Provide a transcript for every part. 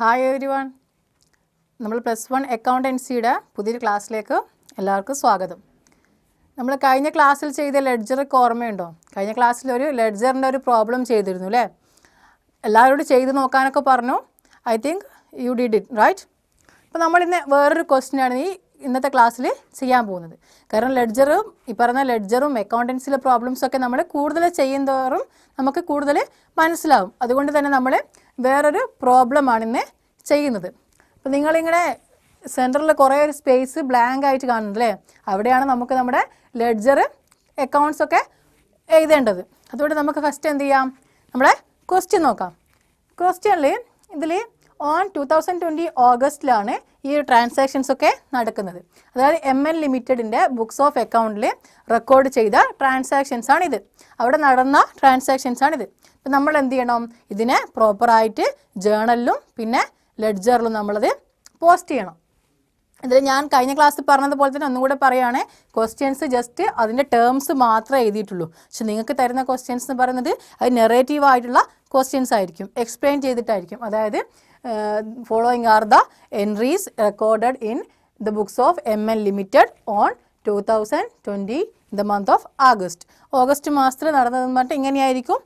Hi every one. നമ്മൾ +1 അക്കൗണ്ടൻസിയുടെ പുതിയൊരു ക്ലാസ്സിലേക്ക് എല്ലാവർക്കും സ്വാഗതം. നമ്മൾ കഴിഞ്ഞ ക്ലാസ്സിൽ ചെയ്ത ലെഡ്ജറൊക്കെ ഓർമ്മയുണ്ടോ? കഴിഞ്ഞ ക്ലാസ്സിൽ ഒരു ലെഡ്ജറിൻ്റെ ഒരു പ്രോബ്ലം ചെയ്തിരുന്നു അല്ലേ? എല്ലാവരോടും ചെയ്ത് നോക്കാനൊക്കെ പറഞ്ഞു. I think you did it right. അപ്പോൾ നമ്മളിന്ന് വേറൊരു ക്വസ്റ്റ്യനാണ് ഇന്നത്തെ ക്ലാസ്സിൽ ചെയ്യാൻ പോകുന്നത്. കാരണം ഈ പറഞ്ഞ ലെഡ്ജറും അക്കൗണ്ടൻസിയിലെ പ്രോബ്ലംസൊക്കെ നമ്മൾ കൂടുതൽ ചെയ്യുന്നതോറും നമുക്ക് കൂടുതൽ മനസ്സിലാവും. അതുകൊണ്ട് തന്നെ നമ്മൾ വേറൊരു പ്രോബ്ലമാണ് ഇന്ന് ചെയ്യുന്നത്. അപ്പോൾ നിങ്ങളിങ്ങനെ സെൻറ്ററിൽ കുറേ ഒരു സ്പേസ് ബ്ലാങ്ക് ആയിട്ട് കാണുന്നുണ്ട് അല്ലേ? അവിടെയാണ് നമുക്ക് നമ്മുടെ ലെഡ്ജർ അക്കൗണ്ട്സൊക്കെ എഴുതേണ്ടത്. അതുകൊണ്ട് നമുക്ക് ഫസ്റ്റ് എന്ത് ചെയ്യാം, നമ്മുടെ ക്വസ്റ്റ്യൻ നോക്കാം. ക്വസ്റ്റ്യനിൽ ഇതിൽ ഓൺ 2020 ഓഗസ്റ്റിലാണ് ഈ ട്രാൻസാക്ഷൻസ് ഒക്കെ നടക്കുന്നത്. അതായത് ML ലിമിറ്റഡിൻ്റെ ബുക്സ് ഓഫ് അക്കൗണ്ടിൽ റെക്കോർഡ് ചെയ്ത ട്രാൻസാക്ഷൻസാണിത്. അവിടെ നടന്ന ട്രാൻസാക്ഷൻസാണിത്. അപ്പം നമ്മൾ എന്ത് ചെയ്യണം, ഇതിനെ പ്രോപ്പറായിട്ട് ജേണലിലും പിന്നെ ലെഡ്ജറിലും നമ്മളത് പോസ്റ്റ് ചെയ്യണം. ഇതിൽ ഞാൻ കഴിഞ്ഞ ക്ലാസ്സിൽ പറഞ്ഞതുപോലെ തന്നെ ഒന്നുകൂടെ പറയുകയാണെ, ക്വസ്റ്റ്യൻസ് ജസ്റ്റ് അതിൻ്റെ ടേംസ് മാത്രമേ എഴുതിയിട്ടുള്ളൂ. പക്ഷെ നിങ്ങൾക്ക് തരുന്ന ക്വസ്റ്റ്യൻസ് എന്ന് പറയുന്നത് അത് നെറേറ്റീവ് ആയിട്ടുള്ള ക്വസ്റ്റ്യൻസ് ആയിരിക്കും, എക്സ്പ്ലെയിൻ ചെയ്തിട്ടായിരിക്കും. അതായത് following are the entries recorded in the books of ML Limited on 2020 in the month of August. August മാസത്തിൽ നടന്നതെന്ന് പറഞ്ഞിട്ട് ഇങ്ങനെയായിരിക്കും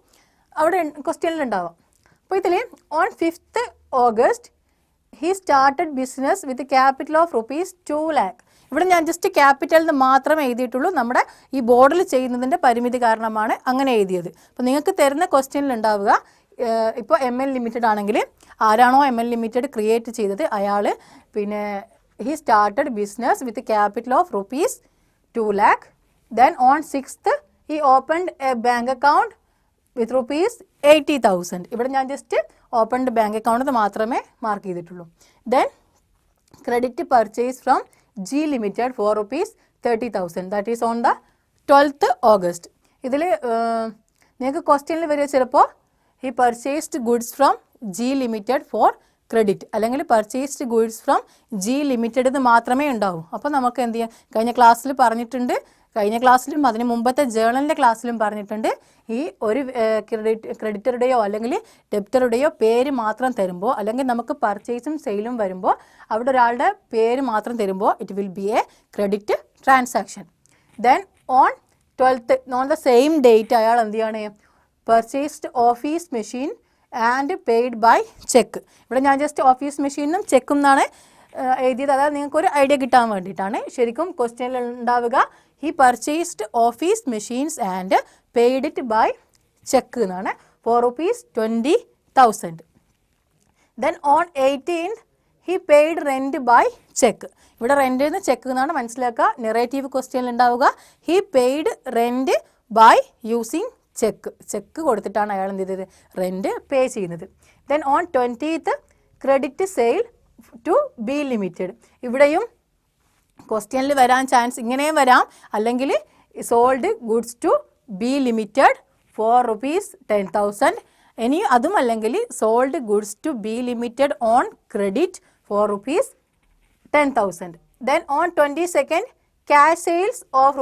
അവിടെ ക്വസ്റ്റ്യനിലുണ്ടാവാം. അപ്പോൾ ഇതിൽ on 5th August he started business with a capital of ₹2 lakh. ഇവിടെ ഞാൻ ജസ്റ്റ് ക്യാപിറ്റൽ എന്ന് മാത്രമേ എഴുതിയിട്ടുള്ളൂ. നമ്മുടെ ഈ ബോർഡിൽ ചെയ്യുന്നതിൻ്റെ പരിമിതി കാരണമാണ് അങ്ങനെ എഴുതിയത്. അപ്പോൾ നിങ്ങൾക്ക് തരുന്ന ക്വസ്റ്റ്യനിൽ ഉണ്ടാവുക, ഇപ്പോൾ ML ലിമിറ്റഡ് ആണെങ്കിൽ ആരാണോ ML ലിമിറ്റഡ് ക്രിയേറ്റ് ചെയ്തത് അയാൾ പിന്നെ he started business with capital of ₹2 lakh. Then on 6th he opened A bank account വിത്ത് ₹80,000. ഇവിടെ ഞാൻ ജസ്റ്റ് ഓപ്പൺഡ് ബാങ്ക് അക്കൗണ്ട് മാത്രമേ മാർക്ക് ചെയ്തിട്ടുള്ളൂ. Then credit purchase from G Limited for ₹30,000. That is on the 12th August. ഇതിൽ നിങ്ങൾക്ക് ക്വസ്റ്റ്യനിൽ വരിക ചിലപ്പോൾ he purchased goods from G Limited for credit അല്ലെങ്കിൽ purchased goods from G Limited എന്ന് മാത്രമേ ഉണ്ടാവൂ. അപ്പോൾ നമുക്ക് എന്ത് ചെയ്യാം, കഴിഞ്ഞ ക്ലാസ്സിൽ പറഞ്ഞിട്ടുണ്ട്, കഴിഞ്ഞ ക്ലാസ്സിലും അതിന് മുമ്പത്തെ ജേണലിൻ്റെ ക്ലാസ്സിലും പറഞ്ഞിട്ടുണ്ട്, ഈ ഒരു ക്രെഡിറ്ററുടെയോ അല്ലെങ്കിൽ ഡെപ്റ്ററുടെയോ പേര് മാത്രം തരുമ്പോൾ അല്ലെങ്കിൽ നമുക്ക് പർച്ചേസും സെയിലും വരുമ്പോൾ അവിടെ ഒരാളുടെ പേര് മാത്രം തരുമ്പോൾ it will be a credit transaction. Then on 12th on the same date അയാൾ എന്ത് ചെയ്യാണ്, purchased office machine and paid by cheque. ഇവിടെ ഞാൻ ജസ്റ്റ് ഓഫീസ് മെഷീനും ചെക്കും എന്നാണ് എഴുതിയത്. അതായത് നിങ്ങൾക്കൊരു ഐഡിയ കിട്ടാൻ വേണ്ടിയിട്ടാണ്. ശരിക്കും ക്വസ്റ്റ്യനിൽ ഉണ്ടാവുക he purchased office machines and paid it by cheque എന്നാണ് for ₹20,000. Then on 18th he paid rent by cheque. ഇവിടെ റെൻറ്റ് എന്ന് ചെക്ക് എന്നാണ് മനസ്സിലാക്കുക. നെറേറ്റീവ് ക്വസ്റ്റ്യനിൽ ഉണ്ടാവുക he paid rent by using cheque കൊടുത്തിട്ടാണ് അയാൾ എന്ത് ചെയ്തത്, റെൻറ്റ് പേ ചെയ്യുന്നത്. Then on 20th credit sale to B Limited. ഇവിടെയും ക്വസ്റ്റ്യനിൽ വരാൻ ചാൻസ് ഇങ്ങനെയും വരാം, അല്ലെങ്കിൽ sold goods to B Limited for ₹10,000. ഇനി അതും അല്ലെങ്കിൽ sold goods to B Limited on credit for ₹10,000. Then on 22nd cash sales of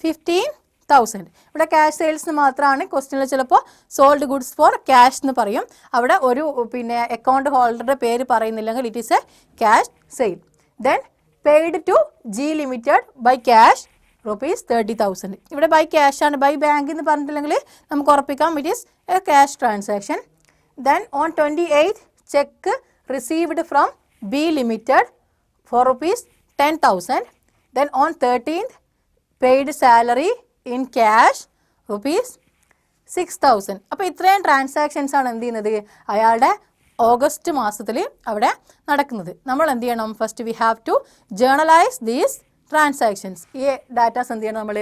₹15,000. ഇവിടെ ക്യാഷ് സെയിൽസ് മാത്രമാണ് ക്വസ്റ്റ്യനിൽ ചിലപ്പോൾ സോൾഡ് ഗുഡ്സ് ഫോർ ക്യാഷ് എന്ന് പറയും. അവിടെ ഒരു പിന്നെ അക്കൗണ്ട് ഹോൾഡറുടെ പേര് പറയുന്നില്ലെങ്കിൽ it is a cash sale. Then paid to G Limited by cash ₹30,000. ഇവിടെ ബൈ ക്യാഷ് ആണ്, ബൈ ബാങ്ക് എന്ന് പറഞ്ഞിട്ടില്ലെങ്കിൽ നമുക്ക് ഉറപ്പിക്കാം it is a cash transaction. Then on 28th cheque received from B Limited for ₹10,000. Then on 13th paid salary in cash ₹6,000. അപ്പോൾ ഇത്രയും transactions ആണ് എന്ത് ചെയ്യുന്നത്, അയാളുടെ ഓഗസ്റ്റ് മാസത്തിൽ അവിടെ നടക്കുന്നത്. നമ്മൾ എന്ത് ചെയ്യണം, first we have to journalise these transactions. ഈ ഡാറ്റാസ് എന്ത് ചെയ്യണം, നമ്മൾ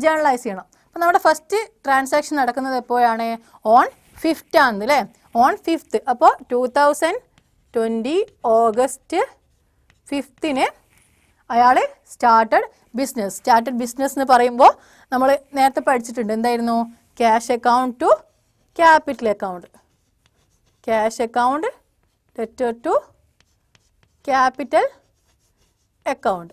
ജേർണലൈസ് ചെയ്യണം. അപ്പോൾ നമ്മുടെ ഫസ്റ്റ് ട്രാൻസാക്ഷൻ നടക്കുന്നത് എപ്പോഴാണ്, ഓൺ 5th ആണ് അല്ലേ, ഓൺ 5th. അപ്പോൾ 2020 ഓഗസ്റ്റ് 5th അയാൾ സ്റ്റാർട്ടഡ് ബിസിനസ് എന്ന് പറയുമ്പോൾ നമ്മൾ നേരത്തെ പഠിച്ചിട്ടുണ്ട് എന്തായിരുന്നു, cash account to capital account, cash account debtor to capital account.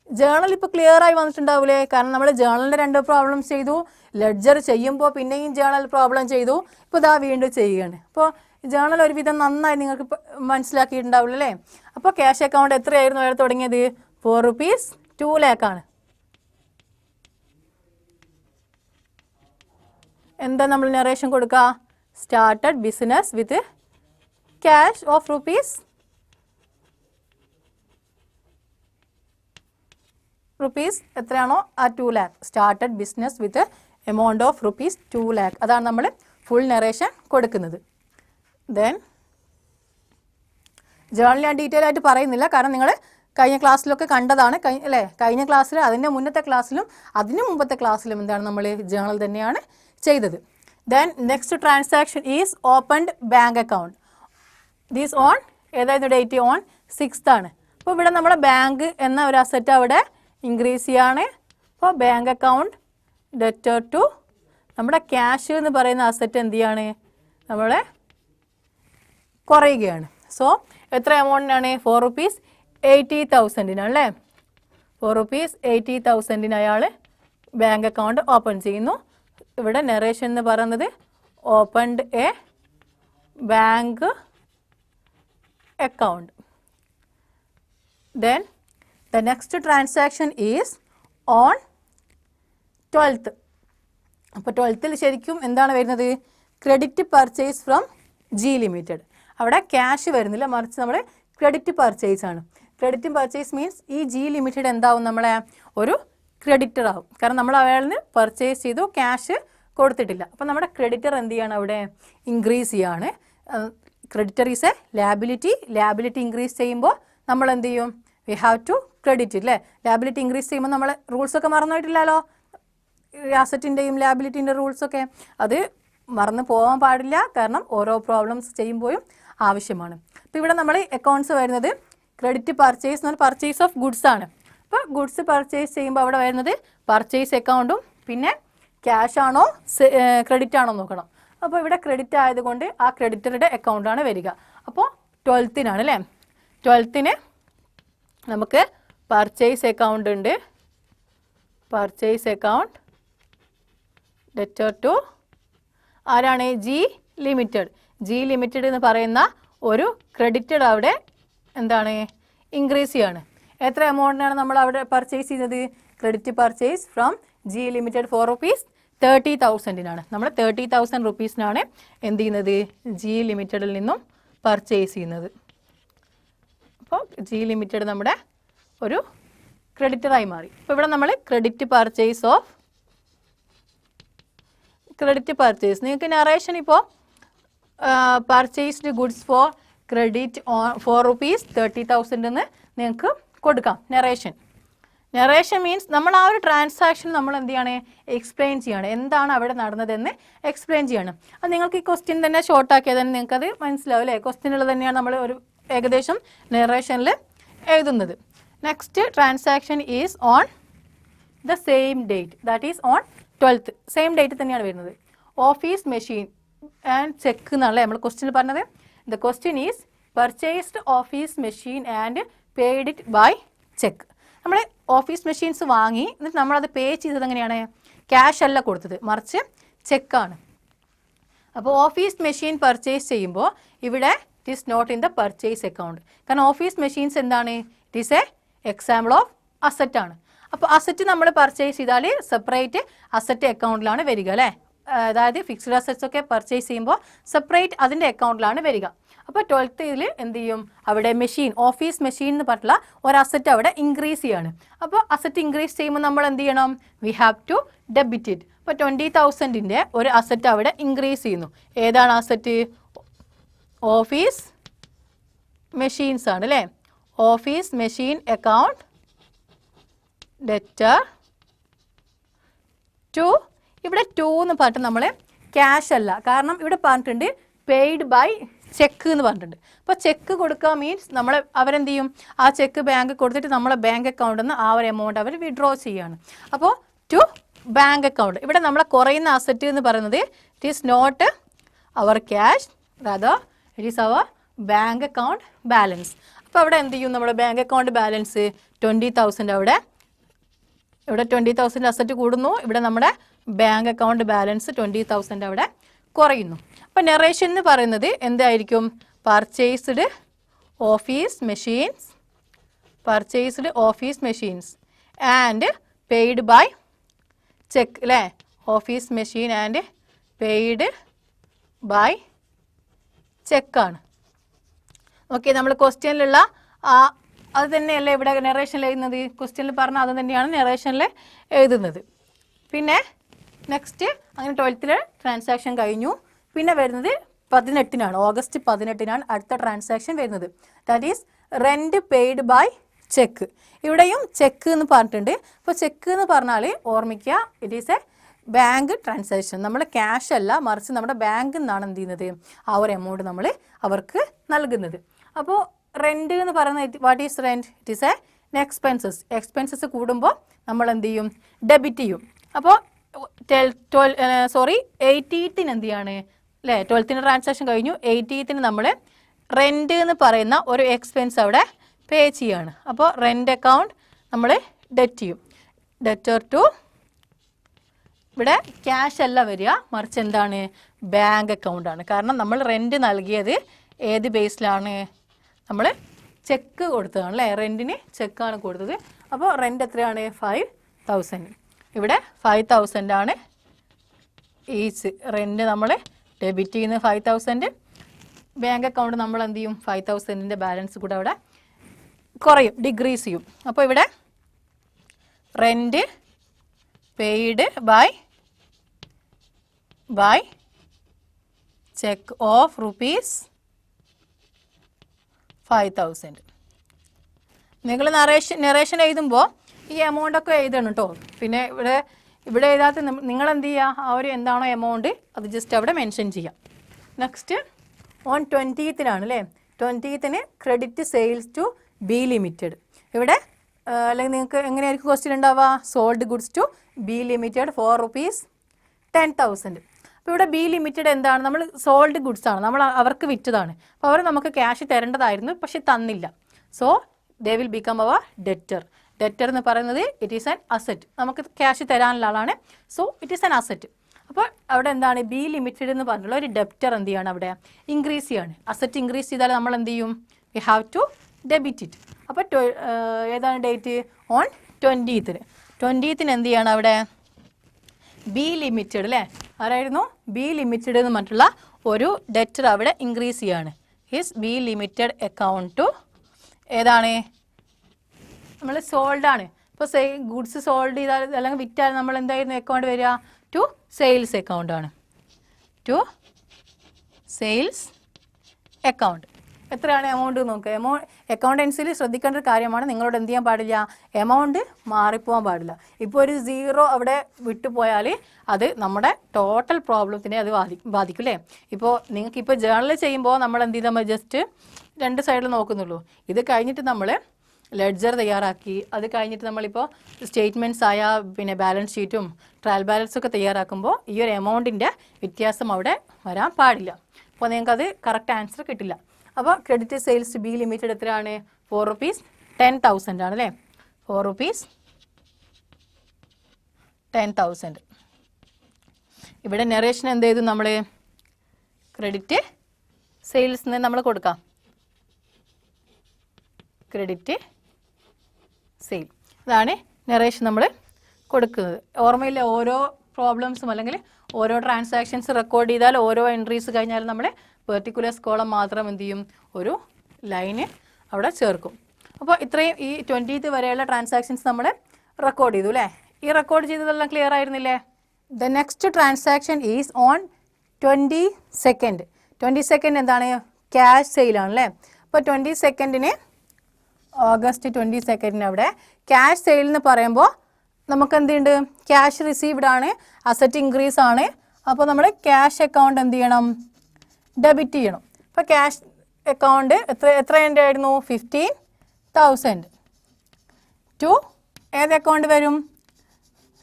Journal ഇപ്പോൾ ക്ലിയർ ആയി വന്നിട്ടുണ്ടാവില്ലേ? കാരണം നമ്മൾ ജേണലിൻ്റെ 2 പ്രോബ്ലംസ് ചെയ്തു, ലെഡ്ജർ ചെയ്യുമ്പോൾ പിന്നെയും ജേണൽ പ്രോബ്ലം ചെയ്തു, ഇപ്പോൾ ഇതാ വീണ്ടും ചെയ്യുകയാണ്. അപ്പോൾ ജേണൽ ഒരുവിധം നന്നായി നിങ്ങൾക്ക് മനസ്സിലാക്കിയിട്ടുണ്ടാവില്ല അല്ലേ? അപ്പോൾ ക്യാഷ് അക്കൗണ്ട് എത്രയായിരുന്നു അയാൾ തുടങ്ങിയത്? 4 rupees 2 lakh ആണ്. എന്താ നമ്മൾ നറേഷൻ കൊടുക്കുക? Started business with cash of rupees എത്രയാണോ ആ 2 lakh. Started business with amount of rupees 2 lakh. അതാണ് നമ്മൾ ഫുൾ നറേഷൻ കൊടുക്കുന്നത്. ദെൻ ജേണൽ ഞാൻ ഡീറ്റെയിൽ ആയിട്ട് പറയുന്നില്ല, കാരണം നിങ്ങൾ കഴിഞ്ഞ ക്ലാസ്സിലൊക്കെ കണ്ടതാണ് അല്ലേ? കഴിഞ്ഞ ക്ലാസ്സിൽ, അതിൻ്റെ മുന്നത്തെ ക്ലാസ്സിലും അതിന് മുമ്പത്തെ ക്ലാസ്സിലും എന്താണ് നമ്മൾ ജേണൽ തന്നെയാണ് ചെയ്തത്. Then next transaction is opened bank account. These on ഏതായിരുന്നു ഡേറ്റ്? ഓൺ 6th ആണ്. അപ്പോൾ ഇവിടെ നമ്മുടെ ബാങ്ക് എന്ന ഒരു അസറ്റ് അവിടെ ഇൻക്രീസ് ചെയ്യാണ്. അപ്പോൾ ബാങ്ക് അക്കൗണ്ട് ഡെറ്റർ ടു നമ്മുടെ ക്യാഷ് എന്ന് പറയുന്ന അസറ്റ് എന്ത് ചെയ്യാണ്? നമ്മളെ കുറയുകയാണ്. സോ എത്ര എമൗണ്ടിനാണ്? 4 rupees 80,000 അല്ലേ? 4 rupees 80,000 അയാൾ ബാങ്ക് അക്കൗണ്ട് ഓപ്പൺ ചെയ്യുന്നു. ഇവിടെ നറേഷൻ എന്ന് പറയുന്നത് opened A bank account. Then the next transaction is on 12th. അപ്പോൾ 12th ശരിക്കും എന്താണ് വരുന്നത്? Credit purchase from G limited. അവിടെ ക്യാഷ് വരുന്നില്ല, മറിച്ച് നമ്മൾ ക്രെഡിറ്റ് പർച്ചേസ് ആണ്. ക്രെഡിറ്റ് പർച്ചേസ് മീൻസ് ഈ ജി ലിമിറ്റഡ് എന്താവും? നമ്മളെ ഒരു ക്രെഡിറ്റർ ആവും. കാരണം നമ്മൾ അയാളിന് പർച്ചേസ് ചെയ്തു, ക്യാഷ് കൊടുത്തിട്ടില്ല. അപ്പോൾ നമ്മുടെ ക്രെഡിറ്റർ എന്ത് ചെയ്യാണ്? അവിടെ ഇൻക്രീസ് ചെയ്യാണ്. Creditor is a liability increase ചെയ്യുമ്പോൾ നമ്മൾ എന്ത് ചെയ്യും? വി ഹാവ് ടു ക്രെഡിറ്റ് അല്ലേ? ലാബിലിറ്റി ഇൻക്രീസ് ചെയ്യുമ്പോൾ നമ്മൾ റൂൾസൊക്കെ മറന്നിട്ടില്ലല്ലോ, അസറ്റിൻ്റെയും ലാബിലിറ്റീൻ്റെ റൂൾസൊക്കെ. അത് മറന്നു പോകാൻ പാടില്ല, കാരണം ഓരോ പ്രോബ്ലംസ് ചെയ്യുമ്പോഴും ആവശ്യമാണ്. അപ്പോൾ ഇവിടെ നമ്മൾ അക്കൗണ്ട്സ് വരുന്നത് ക്രെഡിറ്റ് പർച്ചേസ് എന്ന് പറഞ്ഞാൽ പർച്ചേസ് ഓഫ് ഗുഡ്സ് ആണ്. അപ്പോൾ ഗുഡ്സ് പർച്ചേസ് ചെയ്യുമ്പോൾ അവിടെ വരുന്നത് പർച്ചേസ് അക്കൗണ്ടും പിന്നെ ക്യാഷ് ആണോ ക്രെഡിറ്റ് ആണോ നോക്കണം. അപ്പോൾ ഇവിടെ ക്രെഡിറ്റ് ആയതുകൊണ്ട് ആ ക്രെഡിറ്ററുടെ അക്കൗണ്ടാണ് വരിക. അപ്പോൾ 12th അല്ലേ? 12th നമുക്ക് പർച്ചേസ് അക്കൗണ്ട് ഉണ്ട്. പർച്ചേസ് അക്കൗണ്ട് ഡെറ്റർ ടു ആരാണ്? ജി ലിമിറ്റഡ് എന്ന് പറയുന്ന ഒരു ക്രെഡിറ്റഡ് അവിടെ എന്താണ്? ഇൻക്രീസ് ചെയ്യാണ്. എത്ര എമൗണ്ടിനാണ് നമ്മൾ അവിടെ പർച്ചേസ് ചെയ്യുന്നത്? Credit purchase from G limited 4 rupees 30,000 നമ്മൾ 30,000 rupeesനാണ് എന്ത് ചെയ്യുന്നത്? ജി ലിമിറ്റഡിൽ നിന്നും പർച്ചേസ് ചെയ്യുന്നത്. അപ്പോൾ ജി ലിമിറ്റഡ് നമ്മുടെ ഒരു ക്രെഡിറ്ററായി മാറി. അപ്പോൾ ഇവിടെ നമ്മൾ ക്രെഡിറ്റ് പർച്ചേസ് നിങ്ങൾക്ക് നറേഷൻ ഇപ്പോൾ purchased goods for credit 4 rupees 30,000 എന്ന് നിങ്ങൾക്ക് കൊടുക്കാം നറേഷൻ മീൻസ് നമ്മൾ ആ ഒരു ട്രാൻസാക്ഷൻ നമ്മൾ എന്ത് ചെയ്യാണ്? എക്സ്പ്ലെയിൻ ചെയ്യാണ്. എന്താണ് അവിടെ നടന്നതെന്ന് എക്സ്പ്ലെയിൻ ചെയ്യണം. അത് നിങ്ങൾക്ക് ഈ ക്വസ്റ്റ്യൻ തന്നെ ഷോർട്ടാക്കിയാൽ തന്നെ നിങ്ങൾക്കത് മനസ്സിലാവും അല്ലേ? ക്വസ്റ്റ്യനുള്ളത് തന്നെയാണ് നമ്മൾ ഒരു ഏകദേശം നറേഷനിൽ എഴുതുന്നത്. Next transaction is on the same date, that is on 12th. Same date തന്നെയാണ് വരുന്നത്. ഓഫീസ് മെഷീൻ ആൻഡ് ചെക്ക് എന്നല്ലേ നമ്മൾ ക്വസ്റ്റ്യനിൽ പറഞ്ഞത്. The question is purchased office machine and paid it by cheque. നമ്മൾ ഓഫീസ് മെഷീൻസ് വാങ്ങി എന്നിട്ട് നമ്മളത് പേ ചെയ്തത് എങ്ങനെയാണ്? ക്യാഷ് അല്ല കൊടുത്തത്, മറിച്ച് ചെക്കാണ്. അപ്പോൾ ഓഫീസ് മെഷീൻ പർച്ചേസ് ചെയ്യുമ്പോൾ ഇവിടെ it is not in the purchase account. കാരണം ഓഫീസ് മെഷീൻസ് എന്താണ്? It is a example of asset ആണ്. അപ്പോൾ അസറ്റ് നമ്മൾ പർച്ചേസ് ചെയ്താൽ സെപ്പറേറ്റ് അസറ്റ് അക്കൗണ്ടിലാണ് വരിക അല്ലേ? അതായത് ഫിക്സ്ഡ് അസറ്റ്സ് ഒക്കെ പർച്ചേസ് ചെയ്യുമ്പോൾ സെപ്പറേറ്റ് അതിൻ്റെ അക്കൗണ്ടിലാണ് വരിക. അപ്പോൾ 12th എന്ത് ചെയ്യും? അവിടെ ഓഫീസ് മെഷീൻ എന്ന് പറഞ്ഞിട്ടുള്ള ഒരു അസറ്റ് അവിടെ ഇൻക്രീസ് ചെയ്യാണ്. അപ്പോൾ അസറ്റ് ഇൻക്രീസ് ചെയ്യുമ്പോൾ നമ്മൾ എന്ത് ചെയ്യണം? We have to debit it. അപ്പോൾ 20,000 ഒരു അസറ്റ് അവിടെ ഇൻക്രീസ് ചെയ്യുന്നു. ഏതാണ് അസറ്റ്? ഓഫീസ് മെഷീൻസ് ആണ് അല്ലേ? Office machine account debtor to. ഇവിടെ 2 എന്ന് പറഞ്ഞിട്ട് നമ്മൾ ക്യാഷ് അല്ല, കാരണം ഇവിടെ പറഞ്ഞിട്ടുണ്ട് പെയ്ഡ് ബൈ ചെക്ക് എന്ന് പറഞ്ഞിട്ടുണ്ട്. അപ്പോൾ ചെക്ക് കൊടുക്കുക മീൻസ് നമ്മൾ അവരെന്ത് ചെയ്യും? ആ ചെക്ക് ബാങ്ക് കൊടുത്തിട്ട് നമ്മളെ ബാങ്ക് അക്കൗണ്ടിൽ നിന്ന് ആ ഒരു എമൗണ്ട് അവർ വിഡ്രോ ചെയ്യുകയാണ്. അപ്പോൾ ടു ബാങ്ക് അക്കൗണ്ട്. ഇവിടെ നമ്മളെ കുറയുന്ന അസറ്റ് എന്ന് പറയുന്നത് it is not our cash, rather it is our bank account balance. അപ്പോൾ അവിടെ എന്ത് ചെയ്യും? നമ്മുടെ ബാങ്ക് അക്കൗണ്ട് ബാലൻസ് 20,000 ഇവിടെ 20,000 അസറ്റ് കൂടുന്നു. ഇവിടെ നമ്മുടെ ബാങ്ക് അക്കൗണ്ട് ബാലൻസ് 20,000 അവിടെ കുറയുന്നു. അപ്പോൾ നെറേഷൻ എന്ന് പറയുന്നത് എന്തായിരിക്കും? Purchased office machines and paid by cheque അല്ലേ? Office machine and paid by ചെക്കാണ്. ഓക്കെ, നമ്മൾ ക്വസ്റ്റ്യനിലുള്ള അത് തന്നെയല്ലേ ഇവിടെ നെറേഷനിൽ എഴുതുന്നത്? ക്വസ്റ്റ്യനിൽ പറഞ്ഞാൽ അത് തന്നെയാണ് നെറേഷനിൽ എഴുതുന്നത്. പിന്നെ നെക്സ്റ്റ് അങ്ങനെ 12th ട്രാൻസാക്ഷൻ കഴിഞ്ഞു. പിന്നെ വരുന്നത് 18-നാണ്, ഓഗസ്റ്റ് 18-നാണ് അടുത്ത ട്രാൻസാക്ഷൻ വരുന്നത്. That is rent paid by cheque. ഇവിടെയും ചെക്ക് എന്ന് പറഞ്ഞിട്ടുണ്ട്. അപ്പോൾ ചെക്ക് എന്ന് പറഞ്ഞാൽ ഓർമ്മിക്കുക, it is a bank transaction. നമ്മൾ ക്യാഷ് അല്ല, മറിച്ച് നമ്മുടെ ബാങ്കിൽ നിന്നാണ് എന്ത് ചെയ്യുന്നത്, ആ ഒരു എമൗണ്ട് നമ്മൾ അവർക്ക് നൽകുന്നത്. അപ്പോൾ റെൻറ്റ് എന്ന് പറയുന്നത് what is rent? It is A expenses കൂടുമ്പോൾ നമ്മൾ എന്ത് ചെയ്യും? ഡെബിറ്റ് ചെയ്യും. അപ്പോൾ 18th എന്ത് ചെയ്യാണ് അല്ലേ? 12th ട്രാൻസാക്ഷൻ കഴിഞ്ഞു. 18th നമ്മൾ റെൻറ്റ് എന്ന് പറയുന്ന ഒരു എക്സ്പെൻസ് അവിടെ പേ ചെയ്യാണ്. അപ്പോൾ റെൻറ്റ് അക്കൗണ്ട് നമ്മൾ ഡെറ്റ് ചെയ്യും. ഡെറ്റർ ടു, ഇവിടെ ക്യാഷ് അല്ല വരിക, മറിച്ച് എന്താണ്? ബാങ്ക് അക്കൗണ്ടാണ്. കാരണം നമ്മൾ റെൻറ്റ് നൽകിയത് ഏത് ബേസിലാണ്? നമ്മൾ ചെക്ക് കൊടുത്തതാണ് അല്ലേ? റെൻറ്റിന് ചെക്കാണ് കൊടുത്തത്. അപ്പോൾ റെൻറ്റ് എത്രയാണ്? 5,000. ഇവിടെ 5,000 ആണ് ഈച്ച് റെൻറ്റ് നമ്മൾ ഡെബിറ്റ് ചെയ്യുന്ന 5,000. ബാങ്ക് അക്കൗണ്ട് നമ്മൾ എന്ത് ചെയ്യും? 5,000-ൻ്റെ ബാലൻസ് കൂടെ അവിടെ കുറയും, ഡിക്രീസ് ചെയ്യും. അപ്പോൾ ഇവിടെ rent paid by cheque of ₹5,000. നിങ്ങൾ നെറേഷൻ എഴുതുമ്പോൾ ഈ എമൗണ്ടൊക്കെ എഴുതണം കേട്ടോ. പിന്നെ ഇവിടെ എഴുതാത്ത നിങ്ങൾ എന്ത് ചെയ്യുക? ആ ഒരു എന്താണോ എമൗണ്ട് അത് ജസ്റ്റ് അവിടെ മെൻഷൻ ചെയ്യാം. നെക്സ്റ്റ് ഓൺ 20th-നാണ് അല്ലേ? 20th credit sales to B limited. ഇവിടെ അല്ലെങ്കിൽ നിങ്ങൾക്ക് എങ്ങനെയായിരിക്കും ക്വസ്റ്റ്യൻ ഉണ്ടാവുക? Sold goods to B limited for ₹10,000. അപ്പോൾ ഇവിടെ ബി ലിമിറ്റഡ് എന്താണ്? നമ്മൾ സോൾഡ് ഗുഡ്സ് ആണ്, നമ്മൾ അവർക്ക് വിറ്റതാണ്. അപ്പോൾ അവർ നമുക്ക് ക്യാഷ് തരേണ്ടതായിരുന്നു, പക്ഷെ തന്നില്ല. So they will become our debtor. Debtor എന്ന് പറയുന്നത് ഇറ്റ് ഈസ് ആൻ അസറ്റ്. നമുക്ക് ക്യാഷ് തരാനുള്ള ആളാണ്. So it is an asset. അപ്പോൾ അവിടെ എന്താണ്? ബി ലിമിറ്റഡ് എന്ന് പറഞ്ഞുള്ള ഒരു ഡെപ്റ്റർ എന്ത് ചെയ്യാണ്? അവിടെ ഇൻക്രീസ് ചെയ്യാണ്. അസറ്റ് ഇൻക്രീസ് ചെയ്താൽ നമ്മൾ എന്ത് ചെയ്യും? We have to debit it. അപ്പോൾ ഏതാണ് ഡേറ്റ്? ഓൺ 20th എന്ത് ചെയ്യാണ്? അവിടെ ബി ലിമിറ്റഡ് അല്ലേ? ആരായിരുന്നു? ബി ലിമിറ്റഡ് എന്ന് പറഞ്ഞിട്ടുള്ള ഒരു ഡെറ്റർ അവിടെ ഇൻക്രീസ് ചെയ്യാണ്. His B limited account to ഏതാണ്? നമ്മൾ സോൾഡ് ആണ്. ഇപ്പോൾ ഗുഡ്സ് സോൾഡ് ചെയ്താൽ അല്ലെങ്കിൽ വിറ്റാൽ നമ്മൾ എന്തായിരുന്നു അക്കൗണ്ട് വരിക? ടു സെയിൽസ് അക്കൗണ്ട് ആണ്. To sales account. എത്രയാണ് എമൗണ്ട് നോക്കുക? അക്കൗണ്ടൻസിൽ ശ്രദ്ധിക്കേണ്ട ഒരു കാര്യമാണ്. നിങ്ങളോട് എന്ത് ചെയ്യാൻ പാടില്ല? എമൗണ്ട് മാറിപ്പോകാൻ പാടില്ല. ഇപ്പോൾ ഒരു 0 അവിടെ വിട്ടുപോയാൽ അത് നമ്മുടെ ടോട്ടൽ പ്രോബ്ലത്തിനെ അത് ബാധിക്കും അല്ലേ? ഇപ്പോൾ നിങ്ങൾക്കിപ്പോൾ ജേർണൽ ചെയ്യുമ്പോൾ നമ്മൾ എന്ത് ചെയ്താൽ മതി? ജസ്റ്റ് 2 സൈഡിൽ നോക്കുന്നുള്ളൂ. ഇത് കഴിഞ്ഞിട്ട് നമ്മൾ ലെഡ്ജർ തയ്യാറാക്കി, അത് കഴിഞ്ഞിട്ട് നമ്മളിപ്പോൾ സ്റ്റേറ്റ്മെൻറ്റ്സ് ആയ പിന്നെ ബാലൻസ് ഷീറ്റും ട്രയൽ ബാലൻസൊക്കെ തയ്യാറാക്കുമ്പോൾ ഈ ഒരു എമൗണ്ടിൻ്റെ വ്യത്യാസം അവിടെ വരാൻ പാടില്ല. അപ്പോൾ നിങ്ങൾക്കത് കറക്റ്റ് ആൻസർ കിട്ടില്ല. അപ്പോൾ ക്രെഡിറ്റ് സെയിൽസ് ബി ലിമിറ്റഡ് എത്രയാണ്? ₹10,000 ആണ് അല്ലേ? ₹10,000. ഇവിടെ നെറേഷൻ എന്ത് ചെയ്തു? നമ്മൾ ക്രെഡിറ്റ് സെയിൽസിന് നമ്മൾ കൊടുക്കാം. ക്രെഡിറ്റ് സെയിൽ, അതാണ് നെറേഷൻ നമ്മൾ കൊടുക്കുന്നത്. ഓർമ്മയില്ല, ഓരോ പ്രോബ്ലംസും അല്ലെങ്കിൽ ഓരോ ട്രാൻസാക്ഷൻസ് റെക്കോർഡ് ചെയ്താൽ ഓരോ എൻട്രീസ് കഴിഞ്ഞാൽ നമ്മൾ പെർട്ടിക്കുലർ കോളം മാത്രം എന്ത് ചെയ്യും? ഒരു ലൈന് അവിടെ ചേർക്കും. അപ്പോൾ ഇത്രയും ഈ 20th വരെയുള്ള ട്രാൻസാക്ഷൻസ് നമ്മൾ റെക്കോർഡ് ചെയ്തു അല്ലേ? ഈ റെക്കോർഡ് ചെയ്തതെല്ലാം ക്ലിയർ ആയിരുന്നില്ലേ? The next transaction is on 22nd. 22nd എന്താണ്? ക്യാഷ് സെയിലാണ് അല്ലേ? അപ്പോൾ 22nd ഓഗസ്റ്റ് 22nd അവിടെ ക്യാഷ് സെയിൽ എന്ന് പറയുമ്പോൾ നമുക്ക് എന്തുണ്ട്? ക്യാഷ് റിസീവ്ഡ് ആണ്, അസറ്റ് ഇൻക്രീസ് ആണ്. അപ്പോൾ നമ്മൾ ക്യാഷ് അക്കൗണ്ട് എന്ത് ചെയ്യണം? ഡെബിറ്റ് ചെയ്യണം. അപ്പോൾ ക്യാഷ് അക്കൗണ്ട് എത്ര ആയിരുന്നു? 15,000 ടു ഏത് അക്കൗണ്ട് വരും?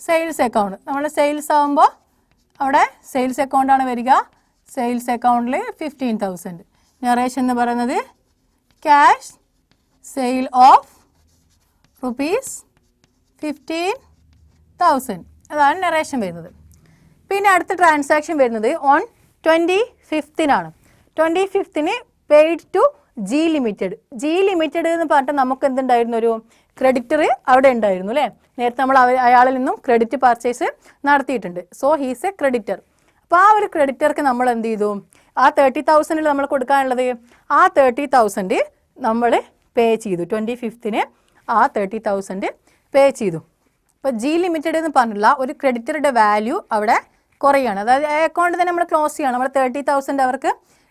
Sales account. നമ്മൾ സെയിൽസ് ആകുമ്പോൾ അവിടെ സെയിൽസ് അക്കൗണ്ടാണ് വരിക. സെയിൽസ് അക്കൗണ്ടിൽ 15,000. നെറേഷൻ എന്ന് പറയുന്നത് ക്യാഷ് സെയിൽ ഓഫ് ₹15,000. അതാണ് നെറേഷൻ വരുന്നത്. പിന്നെ അടുത്ത ട്രാൻസാക്ഷൻ വരുന്നത് on 25th 25th paid to G limited. G limited എന്ന് പറഞ്ഞിട്ട് നമുക്ക് എന്തുണ്ടായിരുന്നു, ഒരു ക്രെഡിറ്റർ അവിടെ ഉണ്ടായിരുന്നു അല്ലേ. നേരത്തെ നമ്മൾ അയാളിൽ നിന്നും ക്രെഡിറ്റ് പർച്ചേസ് നടത്തിയിട്ടുണ്ട്. So he's A creditor. അപ്പോൾ ആ ഒരു ക്രെഡിറ്റർക്ക് നമ്മൾ എന്ത് ചെയ്തു, ആ 30,000 നമ്മൾ കൊടുക്കാനുള്ളത്, ആ 30,000 നമ്മൾ പേ ചെയ്തു. 25th ആ 30,000 പേ ചെയ്തു. അപ്പോൾ ജി ലിമിറ്റഡ് എന്ന് പറഞ്ഞിട്ടുള്ള ഒരു ക്രെഡിറ്ററുടെ വാല്യൂ അവിടെ കുറയാണ്. അതായത് അക്കൗണ്ട് തന്നെ നമ്മൾ ക്ലോസ് ചെയ്യണം. നമ്മൾ 30,000 അവർക്ക്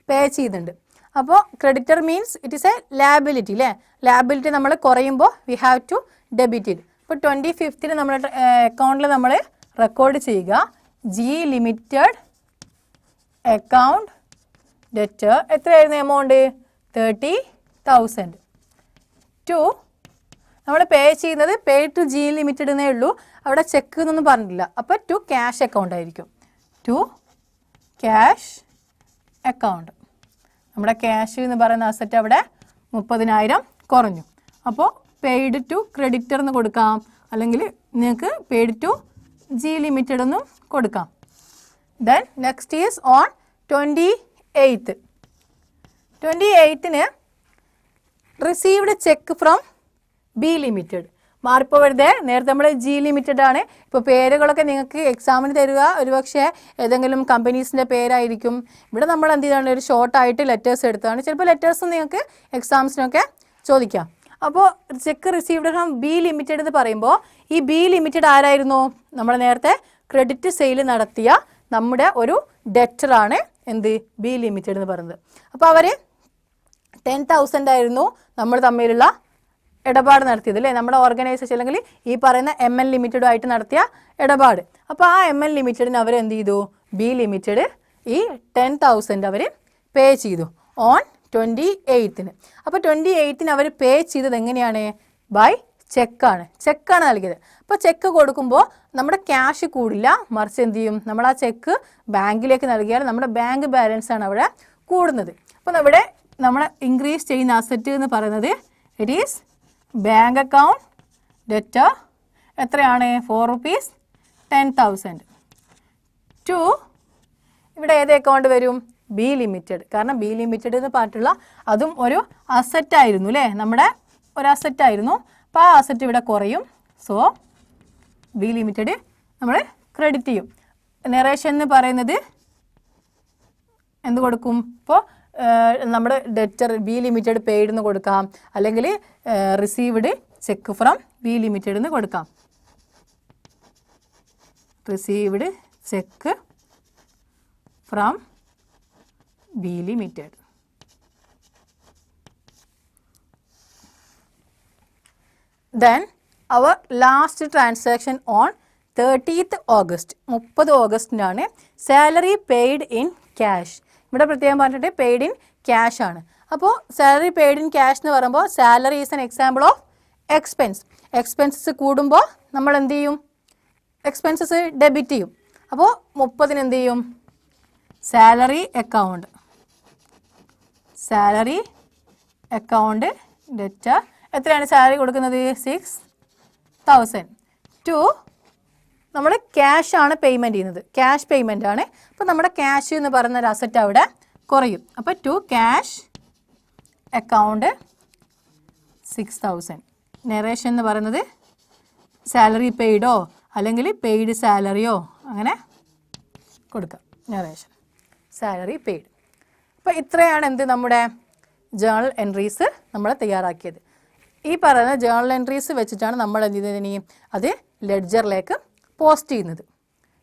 പേ ചെയ്തിട്ടുണ്ട്. അപ്പോൾ creditor means it is a liability അല്ലേ. ലാബിലിറ്റി നമ്മൾ കുറയുമ്പോൾ we have to debit it. ഇപ്പോൾ 25th നമ്മുടെ അക്കൗണ്ടിൽ നമ്മൾ റെക്കോർഡ് ചെയ്യുക ജി ലിമിറ്റഡ് അക്കൗണ്ട് ഡെറ്റർ. എത്രയായിരുന്നു എമൗണ്ട്? 30,000. ടു നമ്മൾ പേ ചെയ്യുന്നത് പേ ടു ജി ലിമിറ്റഡ് എന്നേ ഉള്ളൂ, അവിടെ ചെക്ക് എന്നൊന്നും പറഞ്ഞിട്ടില്ല. അപ്പോൾ ടു ക്യാഷ് അക്കൗണ്ട് ആയിരിക്കും. To cash account. നമ്മുടെ ക്യാഷ് എന്ന് പറയുന്ന അസറ്റ് അവിടെ 30,000 കുറഞ്ഞു. അപ്പോൾ പെയ്ഡ് ടു ക്രെഡിറ്റർ എന്ന് കൊടുക്കാം, അല്ലെങ്കിൽ നിങ്ങൾക്ക് പെയ്ഡ് ടു ജി ലിമിറ്റഡ് എന്നും കൊടുക്കാം. Then next is on 28th. 28th received cheque from B limited. മാറിപ്പോവരുതേ, നേരത്തെ നമ്മൾ ജി ലിമിറ്റഡ് ആണ്. ഇപ്പോൾ പേരുകളൊക്കെ നിങ്ങൾക്ക് എക്സാമിന് തരിക ഒരുപക്ഷെ ഏതെങ്കിലും കമ്പനീസിൻ്റെ പേരായിരിക്കും. ഇവിടെ നമ്മൾ എന്ത് ചെയ്താണ്, ഒരു ഷോർട്ടായിട്ട് ലെറ്റേഴ്സ് എടുത്താണ്. ചിലപ്പോൾ ലെറ്റേഴ്സ് നിങ്ങൾക്ക് എക്സാംസിനൊക്കെ ചോദിക്കാം. അപ്പോൾ check received from B limited എന്ന് പറയുമ്പോൾ ഈ ബി ലിമിറ്റഡ് ആരായിരുന്നു? നമ്മൾ നേരത്തെ ക്രെഡിറ്റ് സെയിൽ നടത്തിയ നമ്മുടെ ഒരു ഡെറ്ററാണ് എന്ത് ബി ലിമിറ്റഡ് എന്ന് പറയുന്നത്. അപ്പോൾ അവർ 10,000 ആയിരുന്നു നമ്മൾ തമ്മിലുള്ള ഇടപാട് നടത്തിയത് അല്ലേ, നമ്മുടെ ഓർഗനൈസേഷൻ അല്ലെങ്കിൽ ഈ പറയുന്ന MN ലിമിറ്റഡുമായിട്ട് നടത്തിയ ഇടപാട്. അപ്പോൾ ആ MN ലിമിറ്റഡിന് അവർ എന്ത് ചെയ്തു, ബി ലിമിറ്റഡ് ഈ 10,000 അവർ പേ ചെയ്തു ഓൺ 28th. അപ്പോൾ 28th അവർ പേ ചെയ്തത് എങ്ങനെയാണ്? ബൈ ചെക്കാണ്. ചെക്കാണ് നൽകിയത്. അപ്പോൾ ചെക്ക് കൊടുക്കുമ്പോൾ നമ്മുടെ ക്യാഷ് കൂടില്ല, മറിച്ച് എന്ത് ചെയ്യും, നമ്മൾ ആ ചെക്ക് ബാങ്കിലേക്ക് നൽകിയാൽ നമ്മുടെ ബാങ്ക് ബാലൻസ് ആണ് അവിടെ കൂടുന്നത്. അപ്പോൾ ഇവിടെ നമ്മൾ ഇൻക്രീസ് ചെയ്യുന്ന അസറ്റ് എന്ന് പറയുന്നത് it is bank account debtor. എത്രയാണ്? 4 rupees 10,000. ടു ഇവിടെ ഏത് അക്കൗണ്ട് വരും? B limited. കാരണം ബി ലിമിറ്റഡ് എന്ന് പറഞ്ഞിട്ടുള്ള അതും ഒരു അസറ്റായിരുന്നു അല്ലേ, നമ്മുടെ ഒരു അസറ്റായിരുന്നു. അപ്പോൾ ആ അസറ്റ് ഇവിടെ കുറയും. സോ ബി ലിമിറ്റഡ് നമ്മൾ ക്രെഡിറ്റ് ചെയ്യും. നെറേഷൻ എന്ന് പറയുന്നത് എന്ത് കൊടുക്കും? ഇപ്പോൾ നമ്മുടെ ഡെറ്റർ ബി ലിമിറ്റഡ് പെയ്ഡ് എന്ന് കൊടുക്കാം, അല്ലെങ്കിൽ received cheque from B limited എന്ന് കൊടുക്കാം. Received cheque from B limited. Then അവർ last transaction on 30th August. 30 ഓഗസ്റ്റിനാണ് സാലറി പെയ്ഡ് ഇൻ ക്യാഷ്. ഇവിടെ പ്രത്യേകം പറഞ്ഞിട്ട് പെയ്ഡ് ഇൻ ക്യാഷ് ആണ്. അപ്പോൾ സാലറി പെയ്ഡ് ഇൻ ക്യാഷ് എന്ന് പറയുമ്പോൾ salary is an example of expense. Expenses കൂടുമ്പോൾ നമ്മൾ എന്ത് ചെയ്യും? എക്സ്പെൻസസ് ഡെബിറ്റ് ചെയ്യും. അപ്പോൾ 30 എന്ത് ചെയ്യും? Salary account. Salary account debtor. എത്രയാണ് സാലറി കൊടുക്കുന്നത്? 6,000. ടു നമ്മൾ ക്യാഷ് ആണ് പേയ്മെൻറ്റ് ചെയ്യുന്നത്, ക്യാഷ് പേയ്മെൻ്റ് ആണ്. അപ്പോൾ നമ്മുടെ ക്യാഷ് എന്ന് പറയുന്ന ഒരു അസറ്റ് അവിടെ കുറയും. അപ്പോൾ ടു ക്യാഷ് അക്കൗണ്ട് 6,000. നെറേഷൻ എന്ന് പറയുന്നത് സാലറി പെയ്ഡോ അല്ലെങ്കിൽ പെയ്ഡ് സാലറിയോ അങ്ങനെ കൊടുക്കാം. Narration salary paid. അപ്പോൾ ഇത്രയാണ് എന്ത് നമ്മുടെ ജേണൽ എൻട്രീസ് നമ്മൾ തയ്യാറാക്കിയത്. ഈ പറയുന്ന ജേണൽ എൻട്രീസ് വെച്ചിട്ടാണ് നമ്മൾ എന്ത് ചെയ്തതിന് അത് ലെഡ്ജറിലേക്ക് പോസ്റ്റ് ചെയ്യുന്നത്.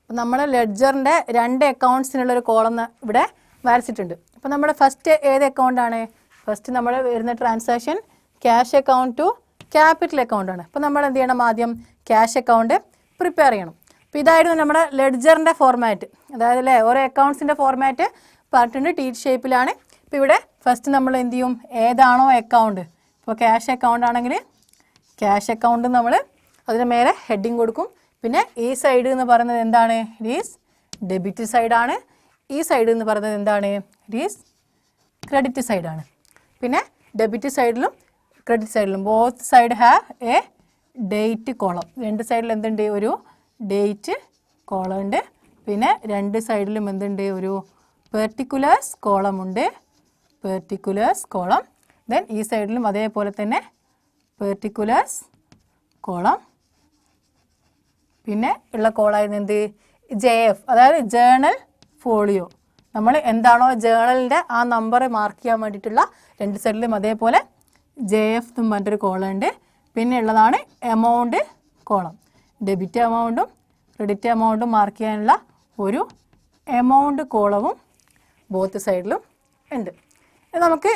അപ്പോൾ നമ്മൾ ലെഡ്ജറിൻ്റെ 2 അക്കൗണ്ട്സിനുള്ളൊരു കോളം ഇവിടെ വരച്ചിട്ടുണ്ട്. അപ്പോൾ നമ്മുടെ ഫസ്റ്റ് ഏത് അക്കൗണ്ടാണ്? ഫസ്റ്റ് നമ്മൾ വരുന്ന transaction cash account to capital അക്കൗണ്ടാണ്. അപ്പോൾ നമ്മൾ എന്ത് ചെയ്യണം? ആദ്യം ക്യാഷ് അക്കൗണ്ട് പ്രിപ്പയർ ചെയ്യണം. അപ്പോൾ ഇതായിരുന്നു നമ്മുടെ ലെഡ്ജറിൻ്റെ ഫോർമാറ്റ്. അതായത് അല്ലേ, ഓരോ അക്കൗണ്ട്സിൻ്റെ ഫോർമാറ്റ് പറഞ്ഞിട്ടുണ്ട്, ടീച്ച് ഷേപ്പിലാണ്. ഇപ്പോൾ ഇവിടെ ഫസ്റ്റ് നമ്മൾ എന്ത് ചെയ്യും? ഏതാണോ അക്കൗണ്ട്, ഇപ്പോൾ ക്യാഷ് അക്കൗണ്ട് ആണെങ്കിൽ ക്യാഷ് അക്കൗണ്ട് നമ്മൾ അതിന് മേലെ ഹെഡിങ് കൊടുക്കും. പിന്നെ ഈ സൈഡ് എന്ന് പറയുന്നത് എന്താണ്? ഇറ്റ് ഈസ് ഡെബിറ്റ് സൈഡാണ്. ഈ സൈഡ് എന്ന് പറയുന്നത് എന്താണ്? ഇറ്റ് ഈസ് ക്രെഡിറ്റ് സൈഡാണ്. പിന്നെ ഡെബിറ്റ് സൈഡിലും ക്രെഡിറ്റ് സൈഡിലും both side have A date column. 2 സൈഡിൽ എന്തുണ്ട്? ഒരു ഡേറ്റ് കോളം ഉണ്ട്. പിന്നെ 2 സൈഡിലും എന്തുണ്ട്? ഒരു പെർട്ടിക്കുലേഴ്സ് കോളം ഉണ്ട്, പെർട്ടിക്കുലേഴ്സ് കോളം. ദെൻ ഈ സൈഡിലും അതേപോലെ തന്നെ പെർട്ടിക്കുലേഴ്സ് കോളം. പിന്നെ ഉള്ള കോളായിരുന്നു എന്ത്, JF, അതായത് ജേണൽ ഫോളിയോ. നമ്മൾ എന്താണോ ജേണലിൻ്റെ ആ നമ്പർ മാർക്ക് ചെയ്യാൻ വേണ്ടിയിട്ടുള്ള രണ്ട് സൈഡിലും അതേപോലെ JF എന്നും പറഞ്ഞിട്ടൊരു കോളം ഉണ്ട്. പിന്നെ ഉള്ളതാണ് എമൗണ്ട് കോളം. ഡെബിറ്റ് എമൗണ്ടും ക്രെഡിറ്റ് എമൗണ്ടും മാർക്ക് ചെയ്യാനുള്ള ഒരു എമൗണ്ട് കോളവും ബോത്ത് സൈഡിലും ഉണ്ട്. ഇത് നമുക്ക്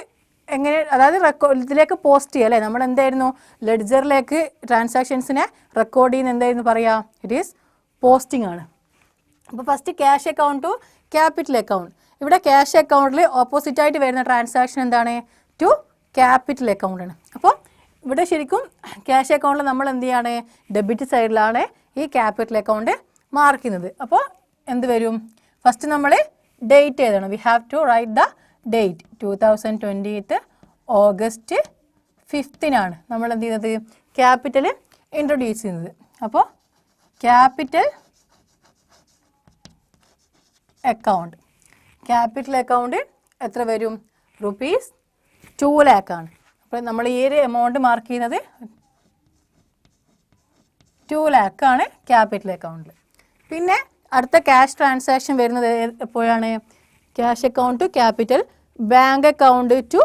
എങ്ങനെ, അതായത് ഇതിലേക്ക് പോസ്റ്റ് ചെയ്യുക അല്ലേ. നമ്മൾ എന്തായിരുന്നു ലെഡ്ജറിലേക്ക് ട്രാൻസാക്ഷൻസിനെ റെക്കോർഡ് ചെയ്യുന്ന എന്തായിരുന്നു പറയുക, ഇറ്റ് ഈസ് പോസ്റ്റിംഗ് ആണ്. അപ്പോൾ first cash account to capital account. ഇവിടെ ക്യാഷ് അക്കൗണ്ടിൽ ഓപ്പോസിറ്റായിട്ട് വരുന്ന ട്രാൻസാക്ഷൻ എന്താണ്, ടു ക്യാപിറ്റൽ അക്കൗണ്ട് ആണ്. അപ്പോൾ ഇവിടെ ശരിക്കും ക്യാഷ് അക്കൗണ്ടിൽ നമ്മൾ എന്ത് ചെയ്യാണ്, ഡെബിറ്റ് സൈഡിലാണ് ഈ ക്യാപിറ്റൽ അക്കൗണ്ട് മാർക്ക് ചെയ്യുന്നത്. അപ്പോൾ എന്ത് വരും, ഫസ്റ്റ് നമ്മൾ ഡേറ്റ് എഴുതണം. We have to write the date. 2020 August 5 നമ്മൾ എന്ത് ചെയ്യുന്നത്, ക്യാപിറ്റൽ ഇൻട്രൊഡ്യൂസ് ചെയ്യുന്നത്. അപ്പോൾ ക്യാപിറ്റൽ അക്കൗണ്ട്, ക്യാപിറ്റൽ അക്കൗണ്ട് എത്ര വരും, ₹2 lakh ആണ്. അപ്പോൾ നമ്മൾ ഈ ഒരു എമൗണ്ട് മാർക്ക് ചെയ്യുന്നത് 2 lakh ആണ് ക്യാപിറ്റൽ അക്കൗണ്ടിൽ. പിന്നെ അടുത്ത ക്യാഷ് ട്രാൻസാക്ഷൻ വരുന്നത് എപ്പോഴാണ്, cash account to capital, bank account to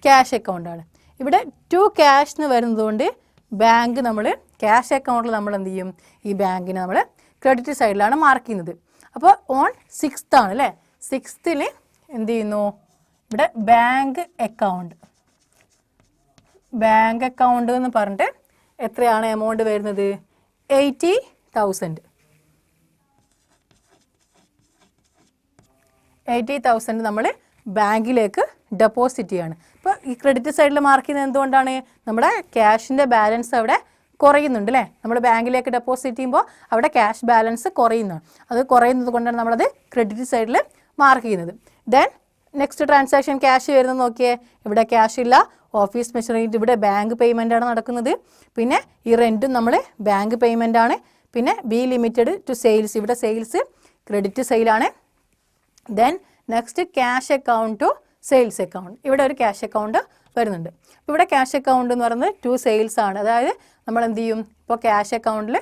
cash account ആണ്. ഇവിടെ ടു ക്യാഷ് എന്ന് വരുന്നത് കൊണ്ട് ബാങ്ക് നമ്മൾ ക്യാഷ് അക്കൗണ്ടിൽ നമ്മൾ എന്ത് ചെയ്യും, ഈ ബാങ്കിനെ നമ്മൾ ക്രെഡിറ്റ് സൈഡിലാണ് മാർക്ക് ചെയ്യുന്നത്. അപ്പോൾ ഓൺ 6th ആണ് അല്ലേ, 6th എന്ത് ചെയ്യുന്നു, ഇവിടെ ബാങ്ക് അക്കൗണ്ട്, ബാങ്ക് അക്കൗണ്ട് എന്ന് പറഞ്ഞിട്ട് എത്രയാണ് എമൗണ്ട് വരുന്നത്, 80,000. 80,000 നമ്മൾ ബാങ്കിലേക്ക് ഡെപ്പോസിറ്റ് ചെയ്യാണ്. ഇപ്പോൾ ഈ ക്രെഡിറ്റ് സൈഡിൽ മാർക്ക് ചെയ്യുന്നത് എന്തുകൊണ്ടാണ്, നമ്മുടെ ക്യാഷിൻ്റെ ബാലൻസ് അവിടെ കുറയുന്നുണ്ട് അല്ലേ. നമ്മൾ ബാങ്കിലേക്ക് ഡെപ്പോസിറ്റ് ചെയ്യുമ്പോൾ അവിടെ ക്യാഷ് ബാലൻസ് കുറയുന്നു. അത് കുറയുന്നത് കൊണ്ടാണ് നമ്മളത് ക്രെഡിറ്റ് സൈഡിൽ മാർക്ക് ചെയ്യുന്നത്. ദെൻ നെക്സ്റ്റ് ട്രാൻസാക്ഷൻ ക്യാഷ് വരുന്നത് നോക്കിയേ, ഇവിടെ ക്യാഷ് ഇല്ല, ഓഫീസ് മെഷീനറി, ഇവിടെ ബാങ്ക് പേയ്മെൻ്റ് ആണ് നടക്കുന്നത്. പിന്നെ ഈ റെൻറ്റും നമ്മൾ ബാങ്ക് പേയ്മെൻ്റ് ആണ്. പിന്നെ ബി ലിമിറ്റഡ് ടു സെയിൽസ്, ഇവിടെ സെയിൽസ് ക്രെഡിറ്റ് സെയിലാണ്. Then next cash account to sales account, ഇവിടെ ഒരു ക്യാഷ് അക്കൗണ്ട് വരുന്നുണ്ട്. അപ്പോൾ ഇവിടെ ക്യാഷ് അക്കൗണ്ട് എന്ന് പറയുന്നത് ടു സെയിൽസ് ആണ്. അതായത് നമ്മൾ എന്ത് ചെയ്യും, ഇപ്പോൾ ക്യാഷ് അക്കൗണ്ടിൽ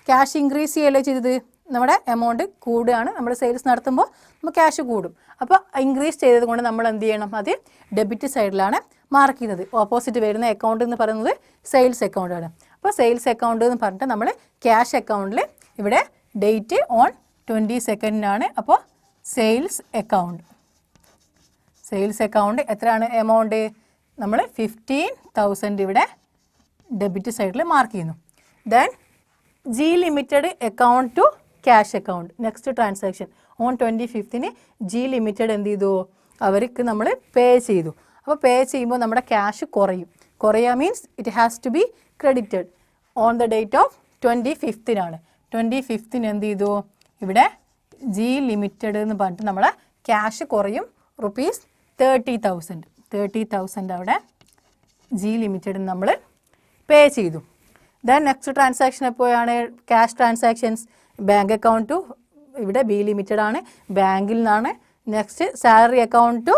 ക്യാഷ് ഇൻക്രീസ് ചെയ്യല്ലേ ചെയ്തത്, നമ്മുടെ എമൗണ്ട് കൂടുകയാണ്, നമ്മൾ സെയിൽസ് നടത്തുമ്പോൾ നമുക്ക് ക്യാഷ് കൂടും. അപ്പോൾ ഇൻക്രീസ് ചെയ്തത് കൊണ്ട് നമ്മൾ എന്ത് ചെയ്യണം, അത് ഡെബിറ്റ് സൈഡിലാണ് മാർക്ക് ചെയ്യുന്നത്. ഓപ്പോസിറ്റ് വരുന്ന അക്കൗണ്ട് എന്ന് പറയുന്നത് സെയിൽസ് അക്കൗണ്ടാണ്. അപ്പോൾ സെയിൽസ് അക്കൗണ്ട് എന്ന് പറഞ്ഞിട്ട് നമ്മൾ ക്യാഷ് അക്കൗണ്ടിൽ ഇവിടെ ഡേറ്റ് ഓൺ 22 അപ്പോൾ സെയിൽസ് അക്കൗണ്ട്, സെയിൽസ് അക്കൗണ്ട് എത്രയാണ് എമൗണ്ട്, നമ്മൾ 15,000 ഇവിടെ ഡെബിറ്റ് സൈഡിൽ മാർക്ക് ചെയ്യുന്നു. Then G limited account to cash account, next transaction on 25 G limited എന്ത് ചെയ്തു, അവർക്ക് നമ്മൾ പേ ചെയ്തു. അപ്പോൾ പേ ചെയ്യുമ്പോൾ നമ്മുടെ ക്യാഷ് കുറയും. കുറയുക means it has to be credited on the date of 25 25 എന്ത് ചെയ്തു, ഇവിടെ ജി ലിമിറ്റഡ് എന്ന് പറഞ്ഞിട്ട് നമ്മളെ ക്യാഷ് കുറയും, ₹30,000 അവിടെ ജി ലിമിറ്റഡ് നമ്മൾ പേ ചെയ്തു. ദെൻ നെക്സ്റ്റ് ട്രാൻസാക്ഷൻ എപ്പോഴാണ്, cash transactions bank account to, ഇവിടെ ബി ലിമിറ്റഡ് ആണ്, ബാങ്കിൽ നിന്നാണ്. Next salary account to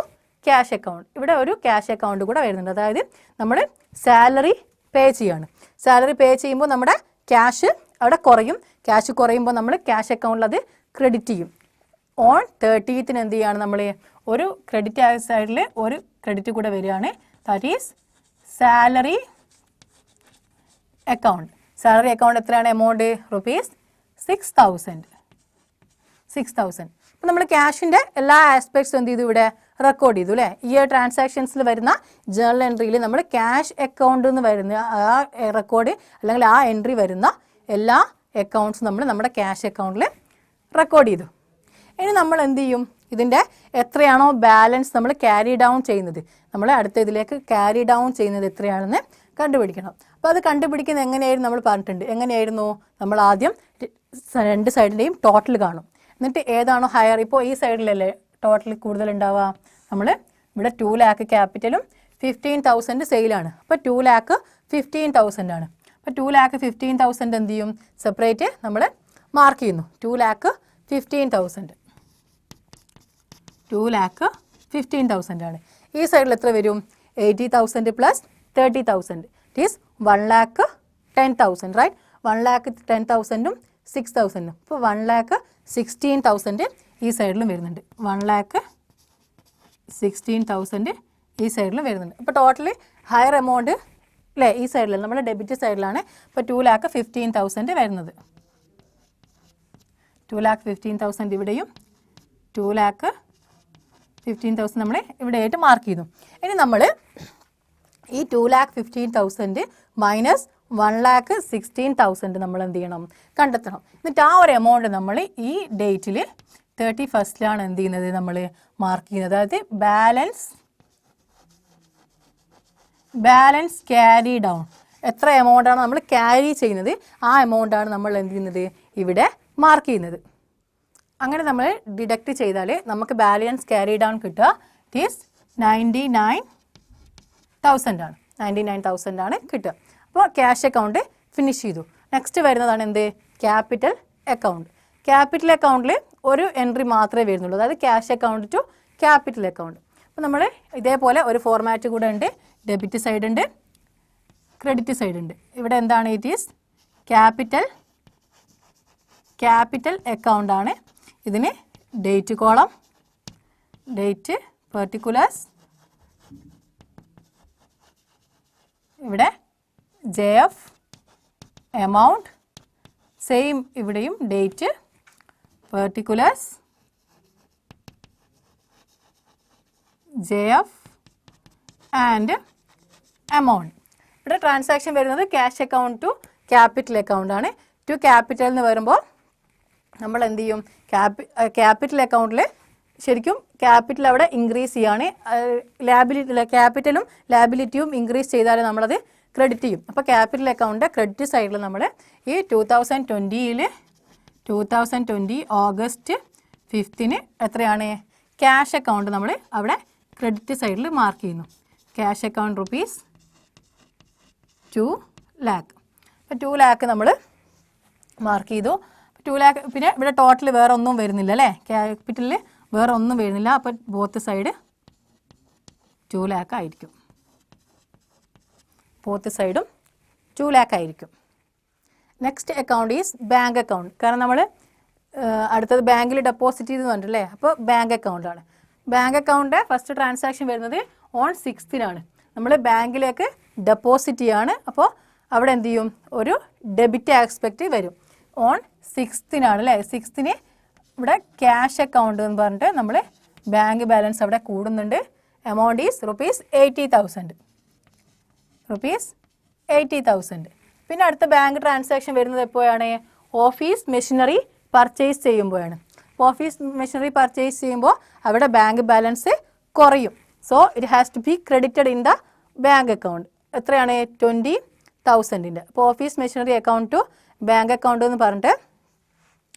cash account, ഇവിടെ ഒരു ക്യാഷ് അക്കൗണ്ട് കൂടെ വരുന്നുണ്ട്. അതായത് നമ്മൾ സാലറി പേ ചെയ്യാണ്. സാലറി പേ ചെയ്യുമ്പോൾ നമ്മുടെ ക്യാഷ് അവിടെ കുറയും. ക്യാഷ് കുറയുമ്പോൾ നമ്മൾ ക്യാഷ് അക്കൗണ്ടിൽ അത് ക്രെഡിറ്റ് ചെയ്യും. ഓൺ 30th എന്ത് ചെയ്യുകയാണ്, നമ്മൾ ഒരു ക്രെഡിറ്റ് ആയ സൈഡിൽ ഒരു ക്രെഡിറ്റ് കൂടെ വരികയാണ്. That is salary account. Salary account എത്രയാണ് എമൗണ്ട്, ₹6,000. അപ്പോൾ നമ്മൾ ക്യാഷിൻ്റെ എല്ലാ ആസ്പെക്ട്സും എന്ത് ചെയ്തു, ഇവിടെ റെക്കോർഡ് ചെയ്തു അല്ലേ. ഈ ട്രാൻസാക്ഷൻസിൽ വരുന്ന ജേർണൽ എൻട്രിയിൽ നമ്മൾ ക്യാഷ് അക്കൗണ്ട് എന്ന് വരുന്ന ആ റെക്കോർഡ് അല്ലെങ്കിൽ ആ എൻട്രി വരുന്ന എല്ലാ അക്കൗണ്ട്സും നമ്മൾ നമ്മുടെ ക്യാഷ് അക്കൗണ്ടിൽ റെക്കോർഡ് ചെയ്തു. ഇനി നമ്മൾ എന്ത് ചെയ്യും, ഇതിൻ്റെ എത്രയാണോ ബാലൻസ് നമ്മൾ ക്യാരി ഡൗൺ ചെയ്യുന്നത്, നമ്മൾ അടുത്ത ഇതിലേക്ക് ക്യാരി ഡൗൺ ചെയ്യുന്നത് എത്രയാണെന്ന് കണ്ടുപിടിക്കണം. അപ്പോൾ അത് കണ്ടുപിടിക്കുന്നത് എങ്ങനെയായിരുന്നു നമ്മൾ പറഞ്ഞിട്ടുണ്ട്. എങ്ങനെയായിരുന്നു, നമ്മൾ ആദ്യം രണ്ട് സൈഡിൻ്റെയും ടോട്ടൽ കാണും. എന്നിട്ട് ഏതാണോ ഹയർ, ഇപ്പോൾ ഈ സൈഡിലല്ലേ ടോട്ടൽ കൂടുതൽ ഉണ്ടാവുക, നമ്മൾ ഇവിടെ 2 lakh ക്യാപിറ്റലും 15,000 സെയിലാണ്. അപ്പോൾ 2 lakh 15,000 ആണ്. അപ്പോൾ 2 lakh 15,000 എന്ത് ചെയ്യും, സെപ്പറേറ്റ് നമ്മൾ മാർക്ക് ചെയ്യുന്നു. 2 lakh 15,000 2,15,000 ആണ്. ഈ സൈഡിൽ എത്ര വരും? 80,000 പ്ലസ് 30,000 ഇറ്റ് ഈസ് 1,10,000 റൈറ്റ്. 1,10,000ഉം 6,000ഉം ഇപ്പോൾ 1,16,000 ഈ സൈഡിലും വരുന്നുണ്ട്. 1,16,000 ഈ സൈഡിലും വരുന്നുണ്ട്. അപ്പോൾ ടോട്ടലി ഹയർ എമൗണ്ട് അല്ലേ ഈ സൈഡിൽ നമ്മുടെ ഡെബിറ്റ് സൈഡിലാണ്. ഇപ്പോൾ 2,15,000 വരുന്നത്. 2,15,000 ഇവിടെയും 2,15,000 നമ്മൾ ഇവിടെ ആയിട്ട് മാർക്ക് ചെയ്തു. ഇനി നമ്മൾ ഈ 2,15,000 മൈനസ് 1,16,000 നമ്മൾ എന്ത് ചെയ്യണം? കണ്ടെത്തണം. എന്നിട്ട് ആ ഒരു എമൗണ്ട് നമ്മൾ ഈ ഡേറ്റിൽ 31st എന്ത് ചെയ്യുന്നത്? നമ്മൾ മാർക്ക് ചെയ്യുന്നത്. അതായത് ബാലൻസ് ക്യാരി ഡൗൺ. എത്ര എമൗണ്ടാണ് നമ്മൾ ക്യാരി ചെയ്യുന്നത് ആ എമൗണ്ടാണ് നമ്മൾ എന്ത് ചെയ്യുന്നത്? ഇവിടെ മാർക്ക് ചെയ്യുന്നത്. അങ്ങനെ നമ്മൾ ഡിഡക്റ്റ് ചെയ്താൽ നമുക്ക് ബാലൻസ് ക്യാരി ഡൗൺ കിട്ടുക ഇറ്റ് ഈസ് 99,000 ആണ്. 99,000 ആണ് കിട്ടുക. അപ്പോൾ ക്യാഷ് അക്കൗണ്ട് ഫിനിഷ് ചെയ്തു. നെക്സ്റ്റ് വരുന്നതാണ് എന്ത്? Capital account. ക്യാപിറ്റൽ അക്കൗണ്ടിൽ ഒരു എൻട്രി മാത്രമേ വരുന്നുള്ളൂ, അതായത് cash account to capital account. അപ്പോൾ നമ്മൾ ഇതേപോലെ ഒരു ഫോർമാറ്റ് കൂടെ ഉണ്ട്. ഡെബിറ്റ് സൈഡ് ഉണ്ട്, ക്രെഡിറ്റ് സൈഡ് ഉണ്ട്. ഇവിടെ എന്താണ്? ഇറ്റ് ഈസ് ക്യാപിറ്റൽ അക്കൗണ്ട് ആണ്. ഇതിന് ഡേറ്റ് കോളം, ഡേറ്റ്, പെർട്ടിക്കുലേഴ്സ്, ഇവിടെ JF, എമൗണ്ട്, സെയിം ഇവിടെയും date, particulars, JF and amount. ഇവിടെ ട്രാൻസാക്ഷൻ വരുന്നത് cash account to capital account ആണ്. ടു ക്യാപിറ്റൽ എന്ന് വരുമ്പോൾ നമ്മൾ എന്ത് ചെയ്യും? ക്യാപിറ്റൽ അക്കൗണ്ടിൽ ശരിക്കും ക്യാപിറ്റൽ അവിടെ ഇൻക്രീസ് ചെയ്യാണ്. ക്യാപിറ്റലും ലാബിലിറ്റിയും ഇൻക്രീസ് ചെയ്താൽ നമ്മളത് ക്രെഡിറ്റ് ചെയ്യും. അപ്പോൾ ക്യാപിറ്റൽ അക്കൗണ്ട് ക്രെഡിറ്റ് സൈഡിൽ നമ്മൾ ഈ 2020 ഓഗസ്റ്റ് 5 എത്രയാണ്? ക്യാഷ് അക്കൗണ്ട് നമ്മൾ അവിടെ ക്രെഡിറ്റ് സൈഡിൽ മാർക്ക് ചെയ്യുന്നു. Cash account rupees 2 lakh. അപ്പോൾ 2 lakh നമ്മൾ മാർക്ക് ചെയ്തു. 2 lakh. പിന്നെ ഇവിടെ ടോട്ടൽ വേറെ ഒന്നും വരുന്നില്ല അല്ലേ? ക്യാപിറ്റലിൽ വേറെ ഒന്നും വരുന്നില്ല. അപ്പോൾ ബോത്ത് സൈഡ് 2 lakh ആയിരിക്കും. ബോത്ത് സൈഡും 2 lakh ആയിരിക്കും. Next account is bank account. കാരണം നമ്മൾ അടുത്തത് ബാങ്കിൽ ഡെപ്പോസിറ്റ് ചെയ്ത് പറഞ്ഞില്ലേ? അപ്പോൾ ബാങ്ക് അക്കൗണ്ടാണ്. ബാങ്ക് അക്കൗണ്ട് ഫസ്റ്റ് ട്രാൻസാക്ഷൻ വരുന്നത് on 6th നമ്മൾ ബാങ്കിലേക്ക് ഡെപ്പോസിറ്റ് ചെയ്യാണ്. അപ്പോൾ അവിടെ എന്ത് ചെയ്യും? ഒരു ഡെബിറ്റ് ആസ്പെക്റ്റ് വരും. on 6th അല്ലേ? 6th ഇവിടെ ക്യാഷ് അക്കൗണ്ട് എന്ന് പറഞ്ഞിട്ട് നമ്മൾ ബാങ്ക് ബാലൻസ് അവിടെ കൂടുന്നുണ്ട്. Amount is ₹80,000. ₹80,000. പിന്നെ അടുത്ത ബാങ്ക് ട്രാൻസാക്ഷൻ വരുന്നത് എപ്പോഴാണ്? ഓഫീസ് മെഷീനറി പർച്ചേസ് ചെയ്യുമ്പോഴാണ്. ഓഫീസ് മെഷീനറി പർച്ചേസ് ചെയ്യുമ്പോൾ അവിടെ ബാങ്ക് ബാലൻസ് കുറയും. So it has to be credited in the bank account. എത്രയാണ്? 20,000. അപ്പോൾ office machinery account to bank account എന്ന് പറഞ്ഞിട്ട്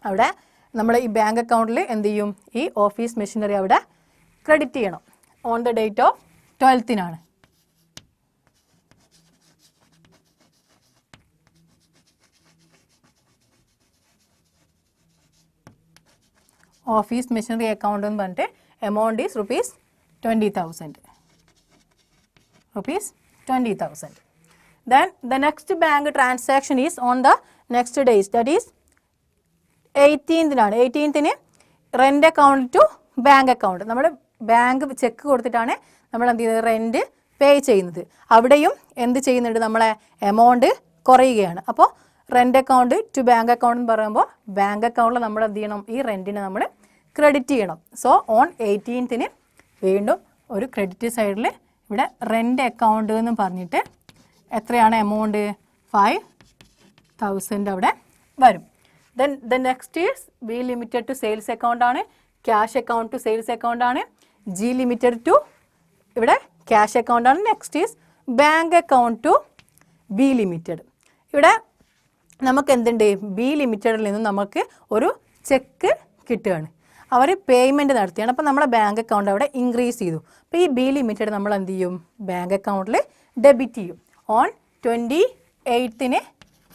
അവിടെ നമ്മൾ ഈ ബാങ്ക് അക്കൗണ്ടിൽ എന്ത് ചെയ്യും? ഈ ഓഫീസ് മെഷീനറി അവിടെ ക്രെഡിറ്റ് ചെയ്യണം. On the date of 12th office machinery account എന്ന് പറഞ്ഞിട്ട് amount is ₹20,000. ₹20,000. Then the next bank transaction is on the next days, that is 18th. 18th rent account to bank account. നമ്മൾ bank cheque കൊടുത്തിട്ടാണ് നമ്മൾ എന്ത് ചെയ്യുന്നത്? Rent pay ചെയ്യുന്നത്. അവിടെയും എന്ത് ചെയ്യുന്നുണ്ട്? നമ്മളെ എമൗണ്ട് കുറയുകയാണ്. അപ്പോൾ rent account to bank account എന്ന് പറയുമ്പോൾ ബാങ്ക് അക്കൗണ്ടിൽ നമ്മൾ എന്ത് ചെയ്യണം? ഈ റെൻറ്റിന് നമ്മൾ ക്രെഡിറ്റ് ചെയ്യണം. സോ on 18th വീണ്ടും ഒരു ക്രെഡിറ്റ് സൈഡിൽ ഇവിടെ റെൻ്റ് അക്കൗണ്ട് എന്ന് പറഞ്ഞിട്ട് എത്രയാണ് എമൗണ്ട്? 5,000 അവിടെ വരും. Then the next is B limited to sales account ആണ്. Cash account to sales account ആണ്. ജി ലിമിറ്റഡ് ടു ഇവിടെ ക്യാഷ് അക്കൗണ്ട് ആണ്. Next is bank account to B limited. ഇവിടെ നമുക്ക് എന്തുണ്ട്? ബി ലിമിറ്റഡിൽ നിന്നും നമുക്ക് ഒരു ചെക്ക് കിട്ടുകയാണ്. അവർ പേയ്മെൻറ്റ് നടത്തിയാണ്. അപ്പോൾ നമ്മുടെ ബാങ്ക് അക്കൗണ്ട് അവിടെ ഇൻക്രീസ് ചെയ്തു. അപ്പോൾ ഈ ബി ലിമിറ്റഡ് നമ്മൾ എന്ത് ചെയ്യും? ബാങ്ക് അക്കൗണ്ടിൽ ഡെബിറ്റ് ചെയ്യും. on 28th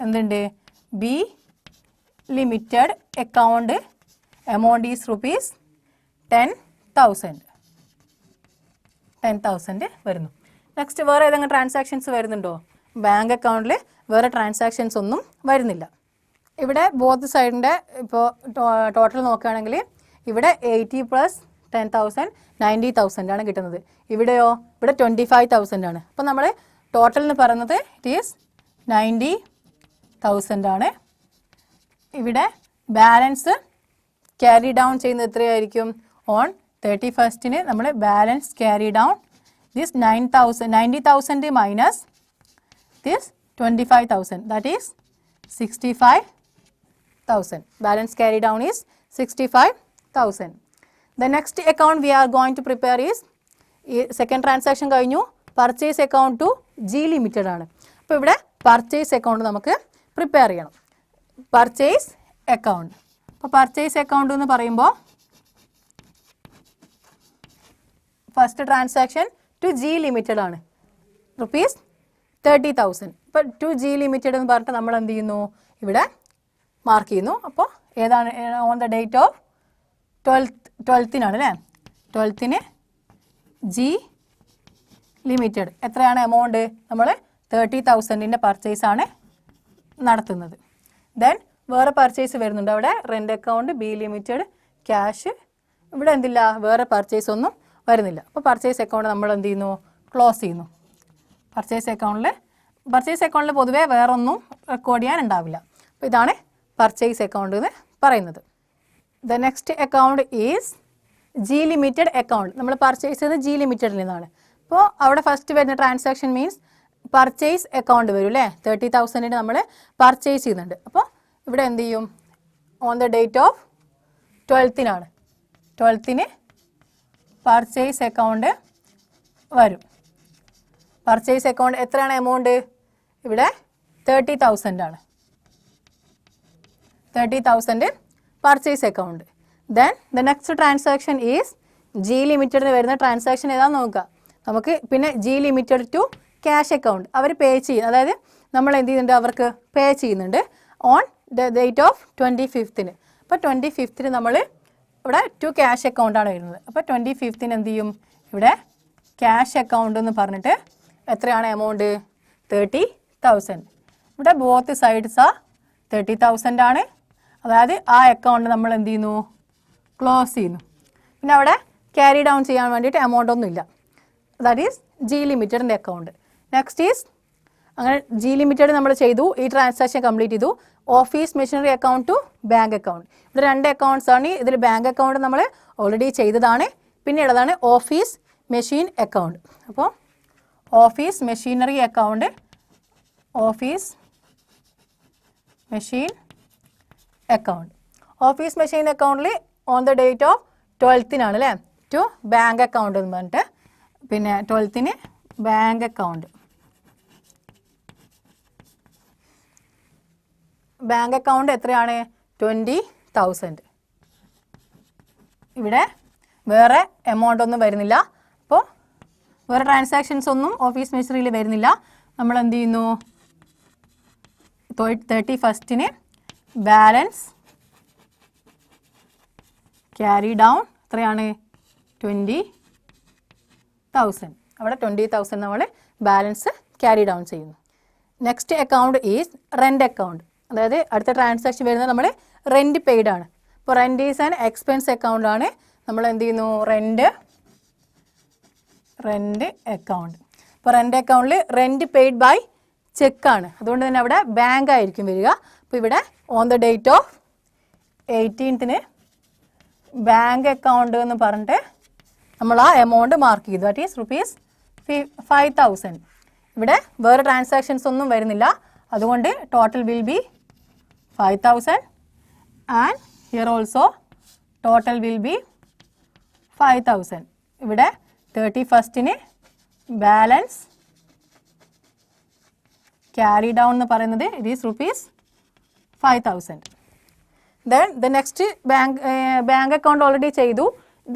എന്തുണ്ട്? B limited account amount is ₹10,000. 10,000 വരുന്നു. നെക്സ്റ്റ് വേറെ ഏതെങ്കിലും ട്രാൻസാക്ഷൻസ് വരുന്നുണ്ടോ? ബാങ്ക് അക്കൗണ്ടിൽ വേറെ ട്രാൻസാക്ഷൻസ് ഒന്നും വരുന്നില്ല. ഇവിടെ ബോത്ത് സൈഡിൻ്റെ ഇപ്പോൾ ടോട്ടൽ നോക്കുകയാണെങ്കിൽ ഇവിടെ 80 + 10,000 90,000 ആണ് കിട്ടുന്നത്. ഇവിടെയോ? ഇവിടെ 25,000 ആണ്. അപ്പോൾ നമ്മൾ ടോട്ടൽ എന്ന് പറയുന്നത് ഇറ്റ് ഈസ് 90,000 ആണ്. ഇവിടെ ബാലൻസ് ക്യാരി ഡൗൺ ചെയ്യുന്നത് എത്രയായിരിക്കും? ഓൺ 31st നമ്മൾ balance carry down this 90,000 minus this 25,000, that is 65,000. Balance carry down is 65,000. The next account we are going to prepare is second transaction കഴിഞ്ഞു. Purchase account to G limited ആണ്. അപ്പോൾ ഇവിടെ purchase account നമുക്ക് prepare ചെയ്യണം. Purchase account. അപ്പോൾ purchase account എന്ന് പറയുമ്പോൾ first transaction to G limited ആണ്, ₹30,000. ഇപ്പോൾ ടു ജി ലിമിറ്റഡ് എന്ന് പറഞ്ഞിട്ട് നമ്മൾ എന്ത് ചെയ്യുന്നു? ഇവിടെ മാർക്ക് ചെയ്യുന്നു. അപ്പോൾ ഏതാണ്? On the date of 12th അല്ലേ? 12th ജി ലിമിറ്റഡ് എത്രയാണ് എമൗണ്ട്? നമ്മൾ 30,000 പർച്ചേസാണ് നടത്തുന്നത്. ദെൻ വേറെ പർച്ചേസ് വരുന്നുണ്ട്. അവിടെ rent account, B limited, cash. ഇവിടെ എന്തില്ല? വേറെ പർച്ചേസ് ഒന്നും വരുന്നില്ല. അപ്പോൾ പർച്ചേസ് അക്കൗണ്ട് നമ്മൾ എന്ത് ചെയ്യുന്നു? ക്ലോസ് ചെയ്യുന്നു. പർച്ചേസ് അക്കൗണ്ടിൽ പൊതുവേ വേറൊന്നും റെക്കോർഡ് ചെയ്യാൻ ഉണ്ടാവില്ല. അപ്പോൾ ഇതാണ് പർച്ചേസ് അക്കൗണ്ട് എന്ന് പറയുന്നത്. The next account is G limited account. നമ്മൾ പർച്ചേസ് ചെയ്തത് ജി ലിമിറ്റഡിൽ നിന്നാണ്. അപ്പോൾ അവിടെ ഫസ്റ്റ് വരുന്ന ട്രാൻസാക്ഷൻ മീൻസ് പർച്ചേസ് അക്കൗണ്ട് വരും അല്ലേ? 30,000 നമ്മൾ പർച്ചേസ് ചെയ്യുന്നുണ്ട്. അപ്പോൾ ഇവിടെ എന്ത് ചെയ്യും? On the date of 12th 12th purchase account വരും. പർച്ചേസ് അക്കൗണ്ട് എത്രയാണ് എമൗണ്ട്? ഇവിടെ 30,000 ആണ്. 30,000 purchase account. Then the next transaction is G ലിമിറ്റഡിന് വരുന്ന ട്രാൻസാക്ഷൻ ഏതാണെന്ന് നോക്കുക. നമുക്ക് പിന്നെ G limited to cash account അവർ പേ ചെയ്യും. അതായത് നമ്മൾ എന്ത് ചെയ്യുന്നുണ്ട്? അവർക്ക് പേ ചെയ്യുന്നുണ്ട് on the date of 25th. അപ്പോൾ 25th നമ്മൾ ഇവിടെ ടു ക്യാഷ് അക്കൗണ്ടാണ് വരുന്നത്. അപ്പോൾ 25th എന്ത് ചെയ്യും? ഇവിടെ ക്യാഷ് അക്കൗണ്ട് എന്ന് പറഞ്ഞിട്ട് എത്രയാണ് എമൗണ്ട്? 30,000. ഇവിടെ ബോത്ത് സൈഡ്സ് 30,000 ആണ്. അതായത് ആ അക്കൗണ്ട് നമ്മൾ എന്ത് ചെയ്യുന്നു? ക്ലോസ് ചെയ്യുന്നു. പിന്നെ അവിടെ ക്യാരി ഡൗൺ ചെയ്യാൻ വേണ്ടിയിട്ട് എമൗണ്ട് ഒന്നുമില്ല. ദാറ്റ് ഈസ് ജി ലിമിറ്റഡിൻ്റെ അക്കൗണ്ട്. നെക്സ്റ്റ് ഈസ് അങ്ങനെ ജി ലിമിറ്റഡ് നമ്മൾ ചെയ്തു. ഈ ട്രാൻസാക്ഷൻ കംപ്ലീറ്റ് ചെയ്തു. Office machinery account to bank account. ഇവിടെ 2 അക്കൗണ്ട്സ് ആണ്. ഇതിൽ ബാങ്ക് അക്കൗണ്ട് നമ്മൾ ഓൾറെഡി ചെയ്തതാണ്. പിന്നെയുള്ളതാണ് ഓഫീസ് മെഷീൻ അക്കൗണ്ട്. അപ്പോൾ office machinery account, office machine account. Office machine അക്കൗണ്ടിൽ on the date of 12th അല്ലേ? ടു ബാങ്ക് അക്കൗണ്ട് എന്ന് പറഞ്ഞിട്ട് പിന്നെ 12th bank account. Bank account എത്രയാണ്? 20,000. ഇവിടെ വേറെ എമൗണ്ട് ഒന്നും വരുന്നില്ല. അപ്പോൾ വേറെ ട്രാൻസാക്ഷൻസ് ഒന്നും ഓഫീസ് മെഷീനറിയിൽ വരുന്നില്ല. നമ്മൾ എന്ത് ചെയ്യുന്നു? 31st ബാലൻസ് ക്യാരി ഡൗൺ എത്രയാണ്? 20,000. അവിടെ 20,000 നമ്മൾ ബാലൻസ് ക്യാരി ഡൗൺ ചെയ്യുന്നു. Next account is rent account. അതായത് അടുത്ത ട്രാൻസാക്ഷൻ വരുന്നത് നമ്മൾ റെൻറ്റ് പെയ്ഡ് ആണ്. അപ്പോൾ rent is and expense account ആണ്. നമ്മൾ എന്ത് ചെയ്യുന്നു? Rent account. അപ്പോൾ റെൻറ്റ് അക്കൗണ്ടിൽ റെൻറ്റ് പെയ്ഡ് ബൈ ചെക്കാണ്. അതുകൊണ്ട് തന്നെ അവിടെ ബാങ്ക് ആയിരിക്കും വരിക. അപ്പോൾ ഇവിടെ on the date of 18th bank account എന്ന് പറഞ്ഞിട്ട് നമ്മൾ ആ എമൗണ്ട് മാർക്ക് ചെയ്തു. That is ₹5,000. ഇവിടെ വേറെ ട്രാൻസാക്ഷൻസ് ഒന്നും വരുന്നില്ല. അതുകൊണ്ട് total will be 5,000 and here also total will be 5,000. ഇവിടെ 31st ബാലൻസ് ക്യാരി ഡൗൺ എന്ന് പറയുന്നത് it is ₹5,000. Then the next bank account already ചെയ്തു.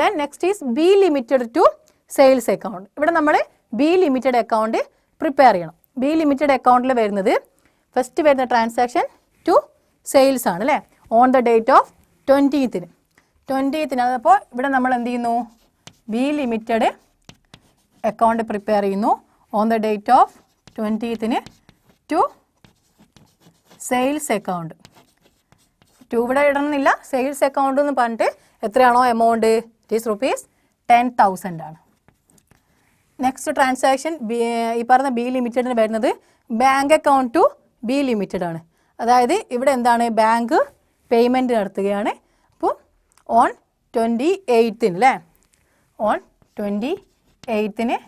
Then next is B limited to sales account. ഇവിടെ നമ്മൾ ബി ലിമിറ്റഡ് അക്കൗണ്ട് പ്രിപ്പയർ ചെയ്യണം. B limited അക്കൗണ്ടിൽ വരുന്നത് first വരുന്ന ട്രാൻസാക്ഷൻ ടു സെയിൽസ് ആണ് അല്ലേ? On the date of 20th. അപ്പോൾ ഇവിടെ നമ്മൾ എന്ത് ചെയ്യുന്നു? ബി ലിമിറ്റഡ് അക്കൗണ്ട് പ്രിപ്പയർ ചെയ്യുന്നു on the date of 20th to sales account. 2 ഇവിടെ ഇടണമെന്നില്ല, സെയിൽസ് അക്കൗണ്ട് എന്ന് പറഞ്ഞിട്ട് എത്രയാണോ എമൗണ്ട്, ഇറ്റ് ഈസ് ₹10,000 ആണ്. നെക്സ്റ്റ് ട്രാൻസാക്ഷൻ ഈ പറഞ്ഞ ബി ലിമിറ്റഡിന് വരുന്നത് bank account to B limited ആണ്. അതായത് ഇവിടെ എന്താണ്, ബാങ്ക് പേയ്മെൻറ്റ് നടത്തുകയാണ്. അപ്പോൾ ഓൺ 28 അല്ലേ, ഓൺ 28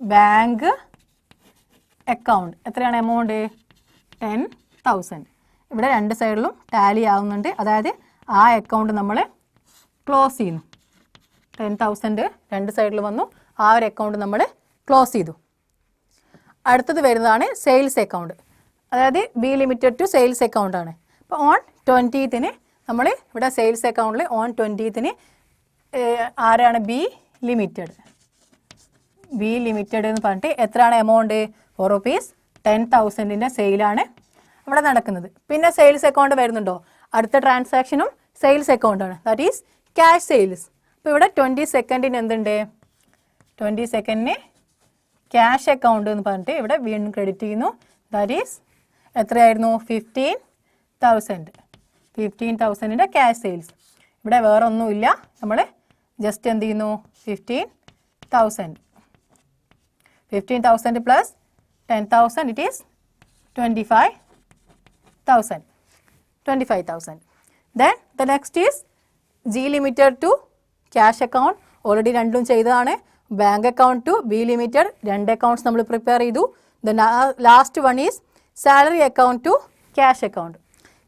ബാങ്ക് അക്കൗണ്ട് എത്രയാണ് എമൗണ്ട്, 10,000. ഇവിടെ രണ്ട് സൈഡിലും ടാലി ആവുന്നുണ്ട്. അതായത് ആ അക്കൗണ്ട് നമ്മൾ ക്ലോസ് ചെയ്യുന്നു. 10,000 രണ്ട് സൈഡിൽ വന്നു, ആ ഒരു അക്കൗണ്ട് നമ്മൾ ക്ലോസ് ചെയ്തു. അടുത്തത് വരുന്നതാണ് സെയിൽസ് അക്കൗണ്ട്. അതായത് B limited to sales account ആണ്. അപ്പോൾ ഓൺ 20th നമ്മൾ ഇവിടെ സെയിൽസ് അക്കൗണ്ടിൽ ഓൺ 20th ആരാണ്, ബി ലിമിറ്റഡ്. ബി ലിമിറ്റഡ് എന്ന് പറഞ്ഞിട്ട് എത്രയാണ് എമൗണ്ട്, ₹10,000 സെയിലാണ് ഇവിടെ നടക്കുന്നത്. പിന്നെ സെയിൽസ് അക്കൗണ്ട് വരുന്നുണ്ടോ, അടുത്ത ട്രാൻസാക്ഷനും സെയിൽസ് അക്കൗണ്ടാണ്, ദാറ്റ് ഈസ് ക്യാഷ് സെയിൽസ്. അപ്പോൾ ഇവിടെ 22nd എന്തുണ്ട്, 22nd ക്യാഷ് അക്കൗണ്ട് എന്ന് പറഞ്ഞിട്ട് ഇവിടെ വീണ്ടും ക്രെഡിറ്റ് ചെയ്യുന്നു. ദാറ്റ് ഈസ് എത്രയായിരുന്നു, 15,000 ക്യാഷ് സെയിൽസ്. ഇവിടെ വേറെ ഒന്നുമില്ല, നമ്മൾ ജസ്റ്റ് എന്ത് ചെയ്യുന്നു, 15,000 plus 10,000 it is 25,000. Then the next is G Limited to cash account. Already രണ്ടും ചെയ്തതാണ്. Bank account to B limited, രണ്ട് അക്കൗണ്ട്സ് നമ്മൾ പ്രിപ്പയർ ചെയ്തു. The last one is salary account to cash account.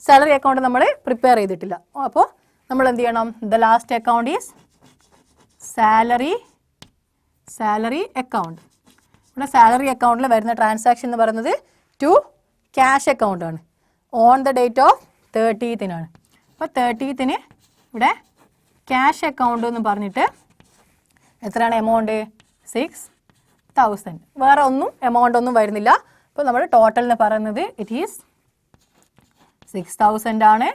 Salary account നമ്മൾ prepare ചെയ്തിട്ടില്ല. അപ്പോൾ നമ്മൾ എന്ത് ചെയ്യണം, the last account is salary account. ഇവിടെ സാലറി അക്കൗണ്ടിൽ വരുന്ന ട്രാൻസാക്ഷൻ എന്ന് പറയുന്നത് ടു ക്യാഷ് അക്കൗണ്ട് ആണ്. On the date of 30th അപ്പോൾ 30th ഇവിടെ ക്യാഷ് അക്കൗണ്ട് എന്ന് പറഞ്ഞിട്ട് എത്രയാണ് എമൗണ്ട്, 6,000. വേറെ ഒന്നും എമൗണ്ട് ഒന്നും വരുന്നില്ല. അപ്പോൾ നമ്മൾ ടോട്ടൽ എന്ന് പറയുന്നത് ഇറ്റ് ഈസ് 6,000 ആണ്.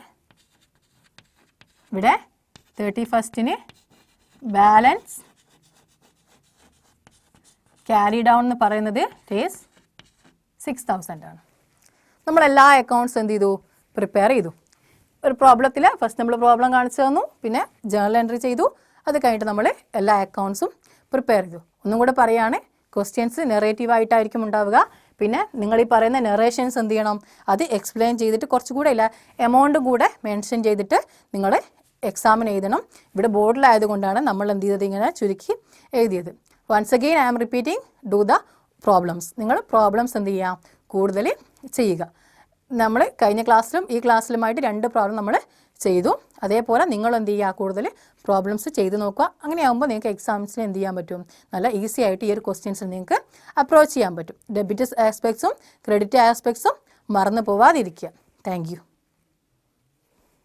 ഇവിടെ 31st ബാലൻസ് ക്യാരി ഡൗൺ എന്ന് പറയുന്നത് ഇറ്റ് ഈസ് 6,000 ആണ്. നമ്മളെല്ലാ അക്കൗണ്ട്സ് എന്ത് ചെയ്തു, പ്രിപ്പയർ ചെയ്തു. ഒരു പ്രോബ്ലത്തിൽ ഫസ്റ്റ് നമ്മൾ പ്രോബ്ലം കാണിച്ചു തന്നു, പിന്നെ ജേർണൽ എൻട്രി ചെയ്തു. അത് കഴിഞ്ഞിട്ട് നമ്മൾ എല്ലാ അക്കൗണ്ട്സും പ്രിപ്പയർ ചെയ്തു. ഒന്നും കൂടെ പറയുകയാണ്, ക്വസ്റ്റ്യൻസ് നെറേറ്റീവായിട്ടായിരിക്കും ഉണ്ടാവുക. പിന്നെ നിങ്ങൾ ഈ പറയുന്ന നെറേഷൻസ് എന്ത് ചെയ്യണം, അത് എക്സ്പ്ലെയിൻ ചെയ്തിട്ട് കുറച്ചുകൂടെ ഇല്ല എമൗണ്ട് കൂടെ മെൻഷൻ ചെയ്തിട്ട് നിങ്ങൾ എക്സാമിന് എഴുതണം. ഇവിടെ ബോർഡിലായതുകൊണ്ടാണ് നമ്മൾ എന്ത് ചെയ്തത്, ഇങ്ങനെ ചുരുക്കി എഴുതിയത്. Once again I am repeating, do the problems. നിങ്ങൾ പ്രോബ്ലംസ് എന്ത് ചെയ്യുക, കൂടുതൽ ചെയ്യുക. നമ്മൾ കഴിഞ്ഞ ക്ലാസ്സിലും ഈ ക്ലാസ്സിലുമായിട്ട് 2 പ്രോബ്ലം നമ്മൾ ചെയ്തു. അതേപോലെ നിങ്ങൾ എന്ത് ചെയ്യുക, കൂടുതൽ പ്രോബ്ലംസ് ചെയ്ത് നോക്കുക. അങ്ങനെയാകുമ്പോൾ നിങ്ങൾക്ക് എക്സാംസിന് എന്ത് ചെയ്യാൻ പറ്റും, നല്ല ഈസി ആയിട്ട് ഈ ഒരു ക്വസ്റ്റ്യൻസ് നിങ്ങൾക്ക് അപ്രോച്ച് ചെയ്യാൻ പറ്റും. ഡെബിറ്റ് ആസ്പെക്ട്സും ക്രെഡിറ്റ് ആസ്പെക്ട്സും മറന്നു പോവാതിരിക്കുക. Thank you.